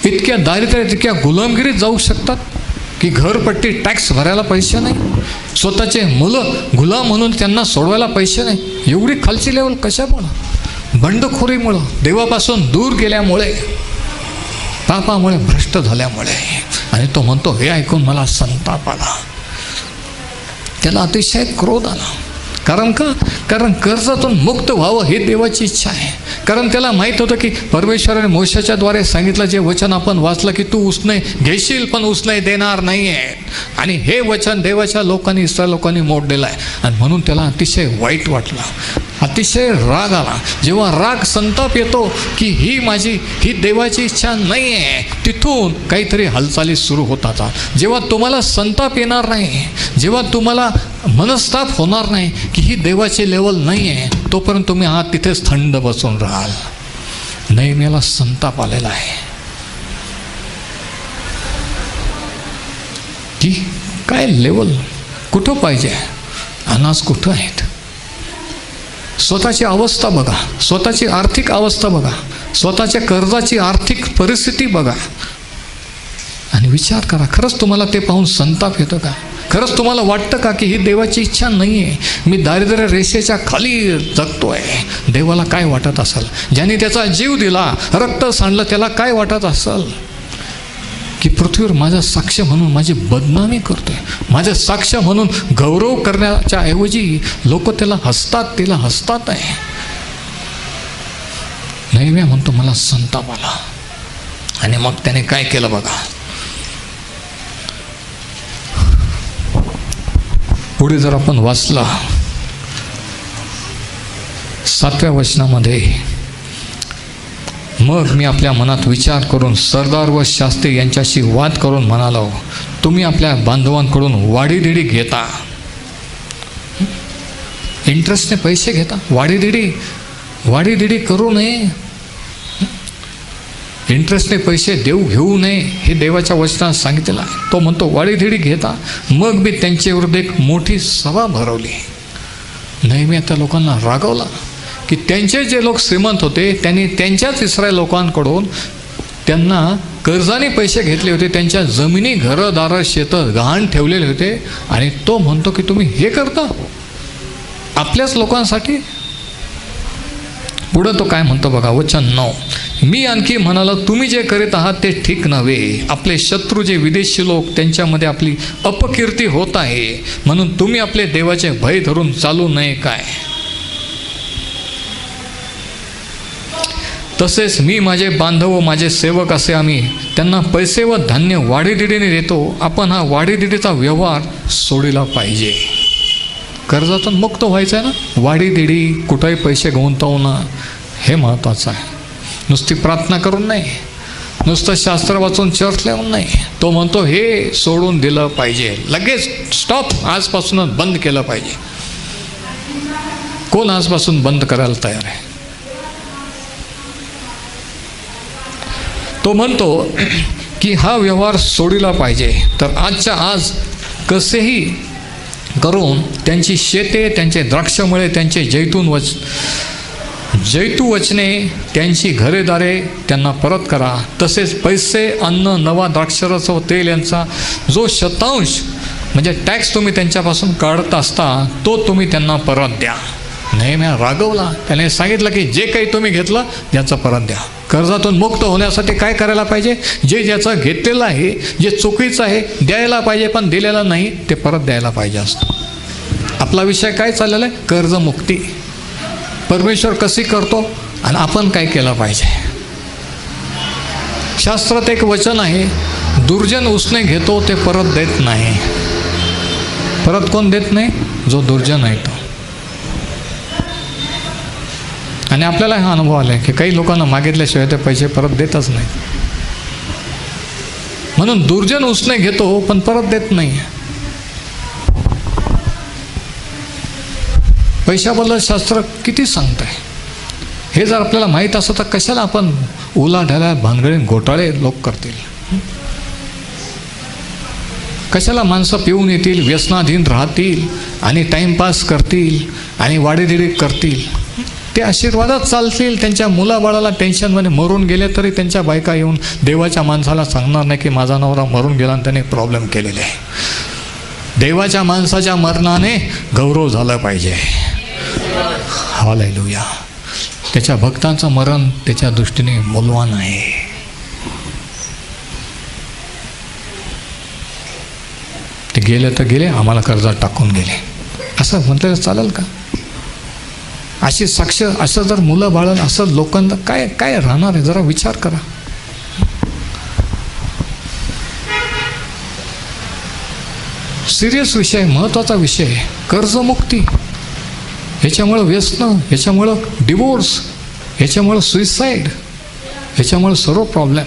इतक्या दारिद्र्यात, इतक्या गुलामगिरीत जाऊ शकतात. की घरपट्टी टॅक्स भरायला पैसे नाही, स्वतःचे मुलं गुलाम म्हणून त्यांना सोडवायला पैसे नाही. एवढी खालची लेवल कशामुळं? बंडखोरीमुळं, देवापासून दूर गेल्यामुळे, पापामुळे, भ्रष्ट झाल्यामुळे. आणि तो म्हणतो, हे ऐकून मला संताप आला, त्याला अतिशय क्रोध आला. कारण का? कारण कर्जातून मुक्त व्हावं ही देवाची इच्छा आहे. कारण त्याला माहीत होतं की परमेश्वराने मोशेच्या द्वारे सांगितलं, जे वचन आपण वाचलं की तू उसने घेशील पण उसने देणार नाही आहे. आणि हे वचन देवाच्या लोकांनी, इस्रायल लोकांनी मोडलेलं आहे. आणि म्हणून त्याला अतिशय वाईट वाटलं, अतिशय राग आला. जेव्हा राग, संताप येतो की ही देवाची इच्छा नाही आहे, तिथून काहीतरी हालचाली सुरू होतात. जेव्हा तुम्हाला संताप येणार नाही, जेव्हा तुम्हाला मनस्ताप होणार नाही की ही देवाची लेवल नाही आहे, तोपर्यंत तुम्ही तिथेच थंड बसून राहाल. नेहमीला संताप आलेला आहे की काय लेवल कुठं पाहिजे आणि आज कुठं आहेत. स्वतःची अवस्था बघा, स्वतःची आर्थिक अवस्था बघा, स्वतःच्या कर्जाची आर्थिक परिस्थिती बघा आणि विचार करा, खरंच तुम्हाला ते पाहून संताप येतो का? खरंच तुम्हाला वाटतं का की ही देवाची इच्छा नाही आहे? मी दारिद्र्य रेषेच्या खाली जगतो आहे. देवाला काय वाटत असेल? ज्याने त्याचा जीव दिला, रक्त सांडलं, त्याला काय वाटत असेल की पृथ्वीवर माझा साक्ष म्हणून माझी बदनामी करतोय, माझं साक्ष म्हणून गौरव करण्याच्या ऐवजी लोक त्याला हसतात, तिला हसतात आहे. नेहमी म्हणतो मला संताप आला. आणि मग त्याने काय केलं बघा, पुढे जर आपण वाचला 7व्या वचनामध्ये, मग मी आपल्या मनात विचार करून सरदार व शास्त्री यांच्याशी वाद करून म्हणालो, तुम्ही आपल्या बांधवांकडून वाढीदिडी घेता, इंटरेस्टने पैसे घेता, वाढीदिडी करू नये, इंटरेस्टने पैसे घेऊ नये, हे देवाच्या वचनात सांगितलेलं आहे. तो म्हणतो वाढीदिडी घेता. मग मी त्यांच्या विरुद्ध एक मोठी सभा भरवली. नेहमी त्या लोकांना रागवला की त्यांचे जे लोक श्रीमंत होते त्यांनी त्यांच्याच इस्रायल लोकांकडून त्यांना कर्जाने पैसे घेतले होते, त्यांच्या जमिनी, घरदारं, शेतं गहाण ठेवलेले होते. आणि तो म्हणतो की तुम्ही हे करता आपल्याच लोकांसाठी. पुढं तो काय म्हणतो बघा, वचन 9, मी आणखी म्हणालो, तुम्ही जे करीत आहात ते ठीक नव्हे. आपले शत्रू जे विदेशी लोक, त्यांच्यामध्ये आपली अपकीर्ती होत आहे, म्हणून तुम्ही आपले देवाचे भय धरून चालू नये काय? तसेच मी माझे बांधव व माझे सेवक असे आम्ही त्यांना पैसे व धान्य वाढीदिडीने देतो. आपण हा वाढीदिडीचा व्यवहार सोडला पाहिजे. कर्जातून मुक्त व्हायचं आहे ना, वाढीदिडी, कुठेही पैसे गुंतवणं हे महत्त्वाचं आहे. नुसती प्रार्थना करून नाही, नुसतं शास्त्र वाचून चर्च लावून नाही. तो म्हणतो हे सोडून दिलं पाहिजे, लगेच स्टॉप, आजपासूनच बंद केलं पाहिजे. कोण आजपासून बंद करायला तयार आहे? तो म्हणतो की हा व्यवहार सोडला पाहिजे. तर आजच्या आज कसेही करून त्यांची शेते, त्यांचे द्राक्षमळे, त्यांचे जैतू वचने, त्यांची घरेदारे त्यांना परत करा. तसेच पैसे, अन्न, नवा द्राक्षरस व तेल यांचा जो शतांश म्हणजे टॅक्स तुम्ही त्यांच्यापासून काढत असता तो तुम्ही त्यांना परत द्या. नेहमी रागवला. त्याने सांगितलं की जे काही तुम्ही घेतलं त्याचं परत द्या. कर्जातून मुक्त होण्यासाठी काय करायला पाहिजे? जे ज्याचं घेतलेलं आहे, जे चुकीचं आहे, द्यायला पाहिजे, पण दिलेलं नाही ते परत द्यायला पाहिजे असतं. आपला विषय काय चाललेला आहे? कर्जमुक्ती. परमेश्वर कशी करतो आणि आपण काय केलं पाहिजे? शास्त्रात एक वचन आहे, दुर्जन उसने घेतो ते परत देत नाही. परत कोण देत नाही? जो दुर्जन आहे तो. आणि आपल्याला हा अनुभव आला आहे की काही लोकांना मागितल्याशिवाय ते पैसे परत देतच नाही. म्हणून दुर्जन उसने घेतो पण परत देत नाही. पैशाबद्दल शास्त्र किती सांगत आहे हे जर आपल्याला माहीत असतं तर कशाला आपण उलाढाल्या, भानगडी, घोटाळे लोक करतील? कशाला माणसं पिऊन येतील, व्यसनाधीन राहतील आणि टाईमपास करतील आणि वाढीदिडी करतील? ते आशीर्वादात चालतील. त्यांच्या मुलाबाळाला टेन्शनमध्ये मरून गेले तरी त्यांच्या बायका येऊन देवाच्या माणसाला सांगणार नाही की माझा नवरा मरून गेला आणि त्याने प्रॉब्लेम केलेले आहे. देवाच्या माणसाच्या मरणाने गौरव झालं पाहिजे. हालेलुया. त्याच्या भक्तांचं मरण त्याच्या दृष्टीने मौल्यवान आहे. ते गेले तर गेले, आम्हाला कर्जात टाकून गेले असं म्हटलं चालेल का? अशी साक्ष असं जर मुलं बाळं असं लोकांना काय काय राहणार आहे? जरा विचार करा. सिरियस विषय, महत्त्वाचा विषय. कर्जमुक्ती, ह्याच्यामुळं व्यसन, ह्याच्यामुळं डिवोर्स, ह्याच्यामुळं सुइसाईड, ह्याच्यामुळं सर्व प्रॉब्लेम.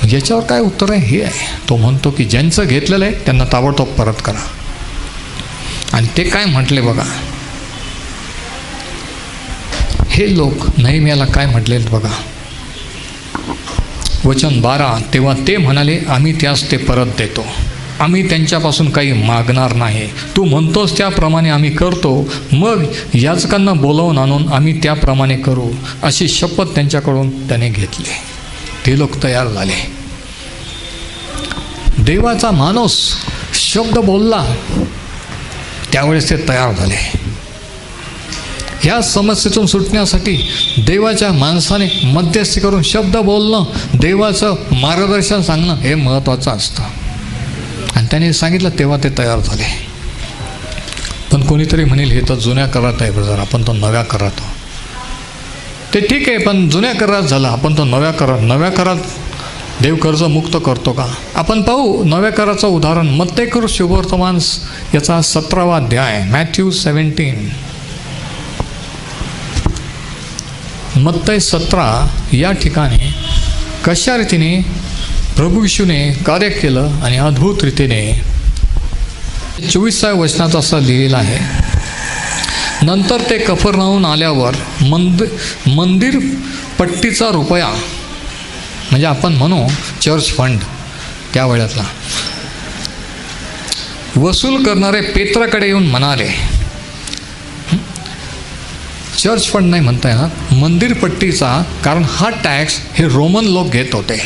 याच्यावर काय उत्तर आहे? हे आहे. तो म्हणतो की ज्यांचं घेतलेलं आहे त्यांना ताबडतोब परत करा. आणि ते काय म्हटले बघा, हे लोक नेहमीला काय म्हटले बघा, वचन 12. तेव्हा ते म्हणाले, आम्ही त्यास ते परत देतो, आम्ही त्यांच्यापासून काही मागणार नाही. तू म्हणतोस त्याप्रमाणे आम्ही करतो. मग याचकांना बोलावून आणून आम्ही त्याप्रमाणे करू, अशी शपथ त्यांच्याकडून त्याने घेतली. ते लोक तयार झाले. देवाचा माणूस शब्द बोलला त्यावेळेस ते तयार झाले. ह्या समस्येतून सुटण्यासाठी देवाच्या माणसाने मध्यस्थी करून शब्द बोलणं, देवाचं मार्गदर्शन सांगणं हे महत्त्वाचं असतं. आणि त्याने सांगितलं तेव्हा ते तयार झाले. पण कोणीतरी म्हणेल हे तर जुन्या करात आहे ब्रदर, आपण तो नव्या करात. ते ठीक आहे, पण जुन्या करात झाला, आपण तो नव्या करात देव कर्ज मुक्त करतो का? आपण पाहू नव्या कराचं उदाहरण. मत्तेकृत शुभवर्तमान याचा 17वा अध्याय, मॅथ्यू 17. मत्तई 17 या ठिकाणी कशा रीतीने प्रभू येशूने कार्य केलं आणि अद्भुत रीतीने 24व्या वचनात असं लिहिलं आहे. नंतर ते कफरनाहूम आल्यावर मंदिर पट्टीचा रुपया, म्हणजे आपण म्हणू चर्च फंड त्या वेळातला, वसूल करणारे पेत्राकडे येऊन म्हणाले, चर्च फंड नाही म्हणता येणार, मंदिर पट्टीचा, कारण हा टॅक्स हे रोमन लोक घेत होते.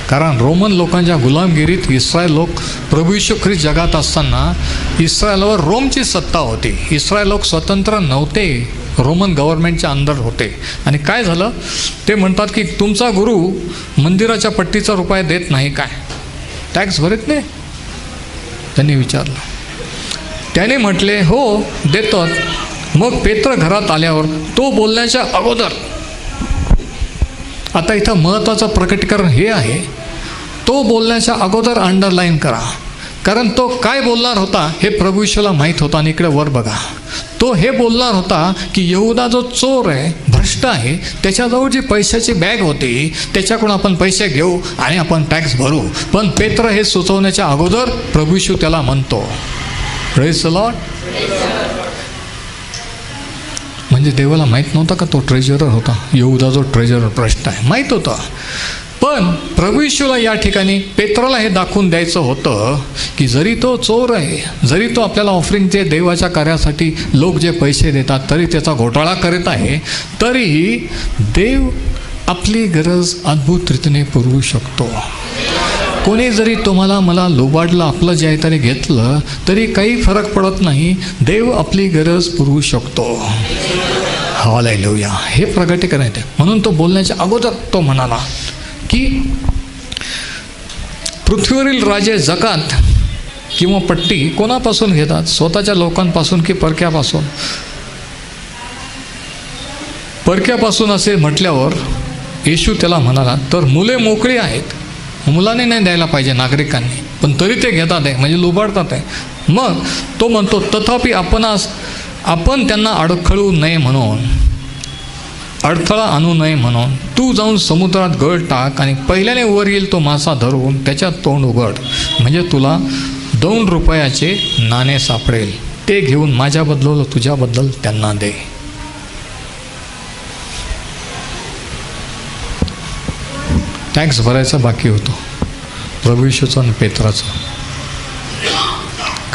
कारण रोमन लोकांच्या गुलामगिरीत इस्रायल लोक, प्रभू येशू ख्रिस्त जगात असताना इस्रायलवर रोमची सत्ता होती. इस्रायल लोक स्वतंत्र नव्हते, रोमन गव्हर्नमेंटच्या अंडर होते. आणि काय झालं, ते म्हणतात की तुमचा गुरु मंदिराच्या पट्टीचा रुपया देत नाही काय, टॅक्स भरत नाही? त्यांनी विचारलं. त्याने म्हटले हो देतो. मग पेत्र घरात आल्यावर तो बोलण्याच्या अगोदर, आता इथं महत्त्वाचं प्रकटीकरण हे आहे, तो बोलण्याच्या अगोदर अंडरलाईन करा. कारण तो काय बोलणार होता हे प्रभू येशूला माहीत होता. आणि इकडे वर बघा, तो हे बोलणार होता की यहूदा जो चोर आहे, भ्रष्ट आहे, त्याच्याजवळ जी पैशाची बॅग होती त्याच्याकडून आपण पैसे घेऊ आणि आपण टॅक्स भरू. पण पेत्र हे सुचवण्याच्या अगोदर प्रभू येशू त्याला म्हणतो, प्रेज द लॉर्ड. म्हणजे देवाला माहीत नव्हता का तो ट्रेजरर होता, यहूदा जो ट्रेजरर भ्रष्ट आहे, माहीत होता. पण प्रभू येशूला या ठिकाणी पेत्राला हे दाखवून द्यायचं होतं की जरी तो चोर आहे, जरी तो आपल्याला ऑफरिंगचे देवाच्या कार्यासाठी लोक जे पैसे देतात तरी त्याचा घोटाळा करत आहे, तरीही देव आपली गरज अद्भुत रीतीने पुरवू शकतो. कोणी जरी तुम्हाला मला लुबाडलं, आपलं जे आहे तरी घेतलं तरी काही फरक पडत नाही, देव आपली गरज पुरवू शकतो. हालेलुया. हे प्रगटीकरण आहे. म्हणून तो बोलण्याच्या अगोदर तो म्हणाला की पृथ्वीवरील राजे जकात किंवा पट्टी कोणापासून घेतात, स्वतःच्या लोकांपासून की परक्यापासून? परक्यापासून असे म्हटल्यावर येशू त्याला म्हणाला, तर मुले मोकळी आहेत, मुलांनी नाही द्यायला पाहिजे नागरिकांनी, पण तरी ते घेतात आहे, म्हणजे लुबाडतात आहे. मग तो म्हणतो, तथापि आपण त्यांना अडखळू नये म्हणून, अडथळा आणू नये म्हणून तू जाऊन समुद्रात गळ टाक आणि पहिल्याने वर येईल तो मासा धरून त्याच्यात तोंड उघड, म्हणजे तुला 2 रुपयाचे नाणे सापडेल. ते घेऊन माझ्याबद्दल तुझ्याबद्दल त्यांना दे. टॅक्स भरायचा बाकी होतो प्रभू येशूचा आणि पेत्राचा.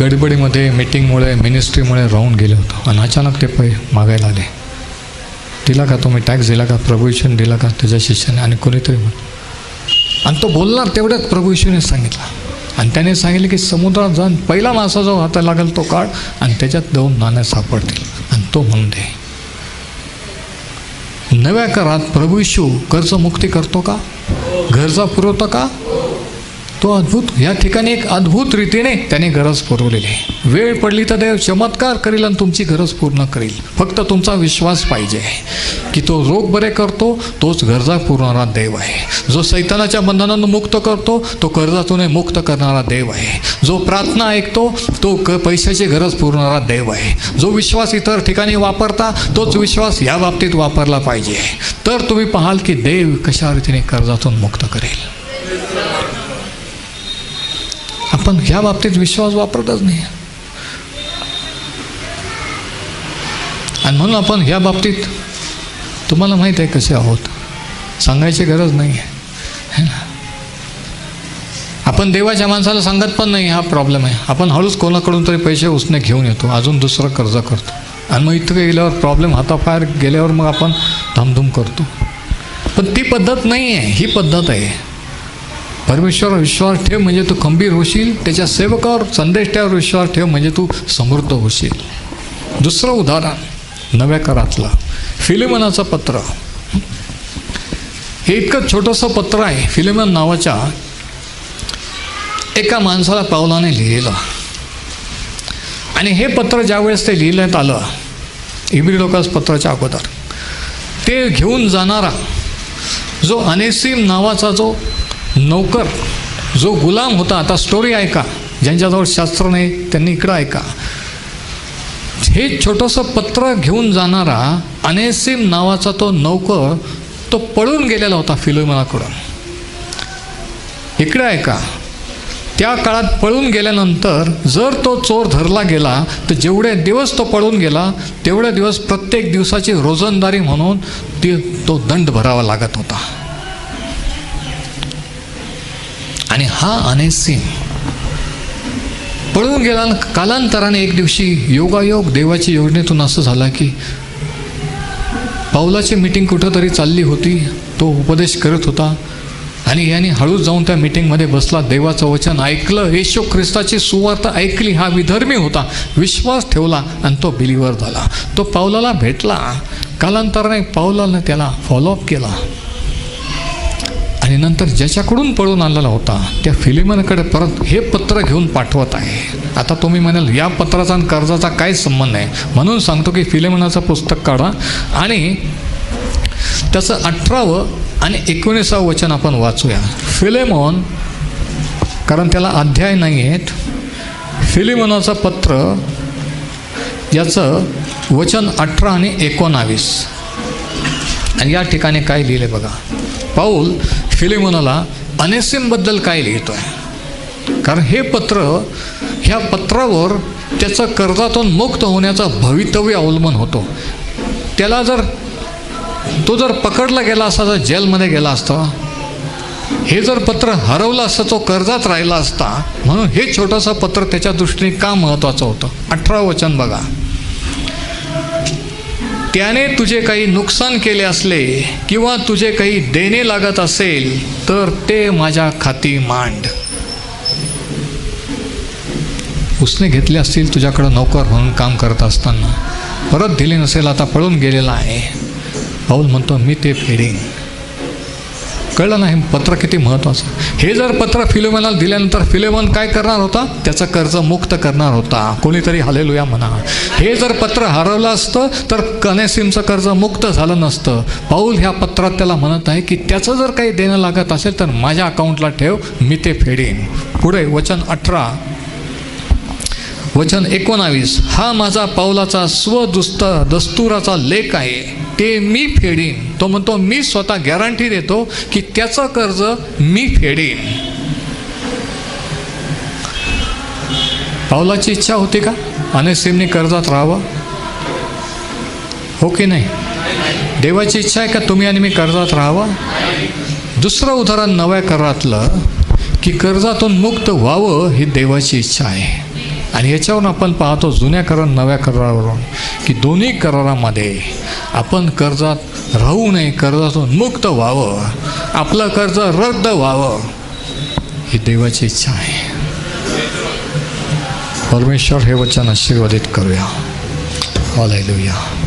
गडबडीमध्ये, मीटिंगमुळे, मिनिस्ट्रीमुळे राहून गेले होतं आणि अचानक ते मागायला आले. दिला का तुम्ही टॅक्स दिला का? प्रभू येशूने दिला का? त्याच्या शिष्याने आणि कोणीतरी म्हण. आणि तो बोलणार तेवढ्यात प्रभू येशूने सांगितलं आणि त्याने सांगितलं की समुद्रात जाऊन पहिला मासा जो हाता लागेल तो काढ आणि त्याच्यात 2 नाणे सापडतील आणि तो म्हणून दे. नव्या करात प्रभू येशू कर्जमुक्ती करतो का? गरजा पुरवतो का? तो अद्भुत, या ठिकाणी एक अद्भुत रीतीने त्याने गरज पुरवलेली आहे. वेळ पडली तर देव चमत्कार करील आणि तुमची गरज पूर्ण करील. फक्त तुमचा विश्वास पाहिजे की तो रोग बरे करतो, तोच गरजा पुरवणारा देव आहे. जो सैतानाच्या बंधनांना मुक्त करतो, तो कर्जातून मुक्त करणारा देव आहे. जो प्रार्थना ऐकतो, तो पैशाची गरज पुरवणारा देव आहे. जो विश्वास इतर ठिकाणी वापरता, तोच विश्वास या बाबतीत वापरला पाहिजे. तर तुम्ही पाहाल की देव कशा रीतीने कर्जातून मुक्त करेल. आपण ह्या बाबतीत विश्वास वापरतच नाही आणि म्हणून आपण ह्या बाबतीत तुम्हाला माहीत आहे कसे आहोत, सांगायची गरज नाही आहे ना. आपण देवाच्या माणसाला सांगत पण नाही हा प्रॉब्लेम आहे. आपण हळूच कोणाकडून तरी पैसे उसने घेऊन येतो, अजून दुसरं कर्ज करतो आणि मग इथं गेल्यावर प्रॉब्लेम हाताबाहेर गेल्यावर मग आपण धामधूम करतो. पण ती पद्धत नाही आहे, ही पद्धत आहे. परमेश्वरावर विश्वास ठेव म्हणजे तू खंबीर होशील. त्याच्या सेवकावर संदेष्टावर विश्वास ठेव म्हणजे तू समृद्ध होशील. दुसरं उदाहरण नव्या करातलं फिलेमोनाचं पत्र. हे इतकं छोटंसं पत्र आहे. फिलेमोन नावाच्या एका माणसाला पावलाने लिहिलं आणि हे पत्र ज्यावेळेस ते लिहिण्यात आलं इब्री लोकांस पत्राच्या अगोदर, ते घेऊन जाणारा जो अनेसिम नावाचा जो नौकर, जो गुलाम होता. आता स्टोरी ऐका, ज्यांच्याजवळ शास्त्र नाही त्यांनी इकडं ऐका. हे छोटंसं पत्र घेऊन जाणारा अनेसिम नावाचा तो नौकर, तो पळून गेलेला होता फिलेमोनाकडून. इकडे ऐका, त्या काळात पळून गेल्यानंतर जर तो चोर धरला गेला तर जेवढे दिवस तो पळून गेला तेवढे दिवस प्रत्येक दिवसाची रोजंदारी म्हणून तो दंड भरावा लागत होता. आणि हा अनेसिम पळून गेला. कालांतराने एक दिवशी योगायोग देवाची योजनेतून असं झाला की पाऊलाची मीटिंग कुठंतरी चालली होती, तो उपदेश करत होता आणि याने हळूच जाऊन त्या मीटिंगमध्ये बसला. देवाचं वचन ऐकलं, येशू ख्रिस्ताची सुवार्ता ऐकली. हा विधर्मी होता, विश्वास ठेवला आणि तो बिलीवर झाला. तो पाऊलाला भेटला. कालांतराने पाऊलाने त्याला फॉलोअप केला आणि नंतर ज्याच्याकडून पळून आलेला होता त्या फिलेमोनाकडे परत हे पत्र घेऊन पाठवत आहे. आता तुम्ही म्हणाल या पत्राचा आणि कर्जाचा काय संबंध आहे? म्हणून सांगतो की फिलेमोनाचं पुस्तक काढा आणि त्याचं 18 आणि 19 वचन आपण वाचूया. फिलेमोन, कारण त्याला अध्याय नाही आहेत. फिलेमोनाचं पत्र याचं वचन 18 आणि 19 आणि या ठिकाणी काय लिहिले बघा. पाऊल फिलेमोनाला अनेसिमबद्दल काय लिहितो आहे, कारण हे पत्र, ह्या पत्रावर त्याचं कर्जातून मुक्त होण्याचं भवितव्य अवलंबून होतो. त्याला तो जर पकडला गेला असता तर जेलमध्ये गेला असता. हे जर पत्र हरवलं असतं तो कर्जात राहिला असता. म्हणून हे छोटंसं पत्र त्याच्या दृष्टीने का महत्त्वाचं होतं. 18 वचन बघा. त्याने तुझे काही नुकसान केले असले किंवा तुझे काही देणे लागत असेल तर ते माझ्या खाती मांड. उसने घेतले असतील तुझ्याकडं नोकर म्हणून काम करत असताना, परत दिले नसेल, आता पळून गेलेला आहे. पाऊल म्हणतो मी ते फेडीन. कळलं नाही पत्र किती महत्त्वाचं. हे जर पत्र फिलेमोनाला दिल्यानंतर फिलेमोन काय करणार होता? त्याचं कर्ज मुक्त करणार होता. कोणीतरी हालेलुया म्हणा. हे जर पत्र हरवलं असतं तर अनेसिमचं कर्ज मुक्त झालं नसतं. पाऊल ह्या पत्रात त्याला म्हणत आहे की त्याचं जर काही देणं लागत असेल तर माझ्या अकाउंटला ठेव, मी ते फेडीन. पुढे वचन 18 वचन 19. हा माझा पाऊलाचा दस्तुराचा लेख आहे, ते मी फेडीन. तो म्हणतो मी स्वतः गॅरंटी देतो की त्याचं कर्ज मी फेडीन. पाऊलाची इच्छा होती का अनेसिमने कर्जात राहावं? हो की नाही? देवाची इच्छा आहे का तुम्ही आणि मी कर्जात राहावं? दुसरं उदाहरण नव्या करारातलं की कर्जातून मुक्त व्हावं ही देवाची इच्छा आहे. आणि याच्यावरून आपण पाहतो जुन्या करार नव्या करारावरून की दोन्ही करारामध्ये आपण कर्जात राहू नये, कर्जातून मुक्त व्हावं, आपलं कर्ज रद्द व्हावं ही देवाची इच्छा आहे. परमेश्वर हे वचन आशीर्वादित करूया. हालेलुया.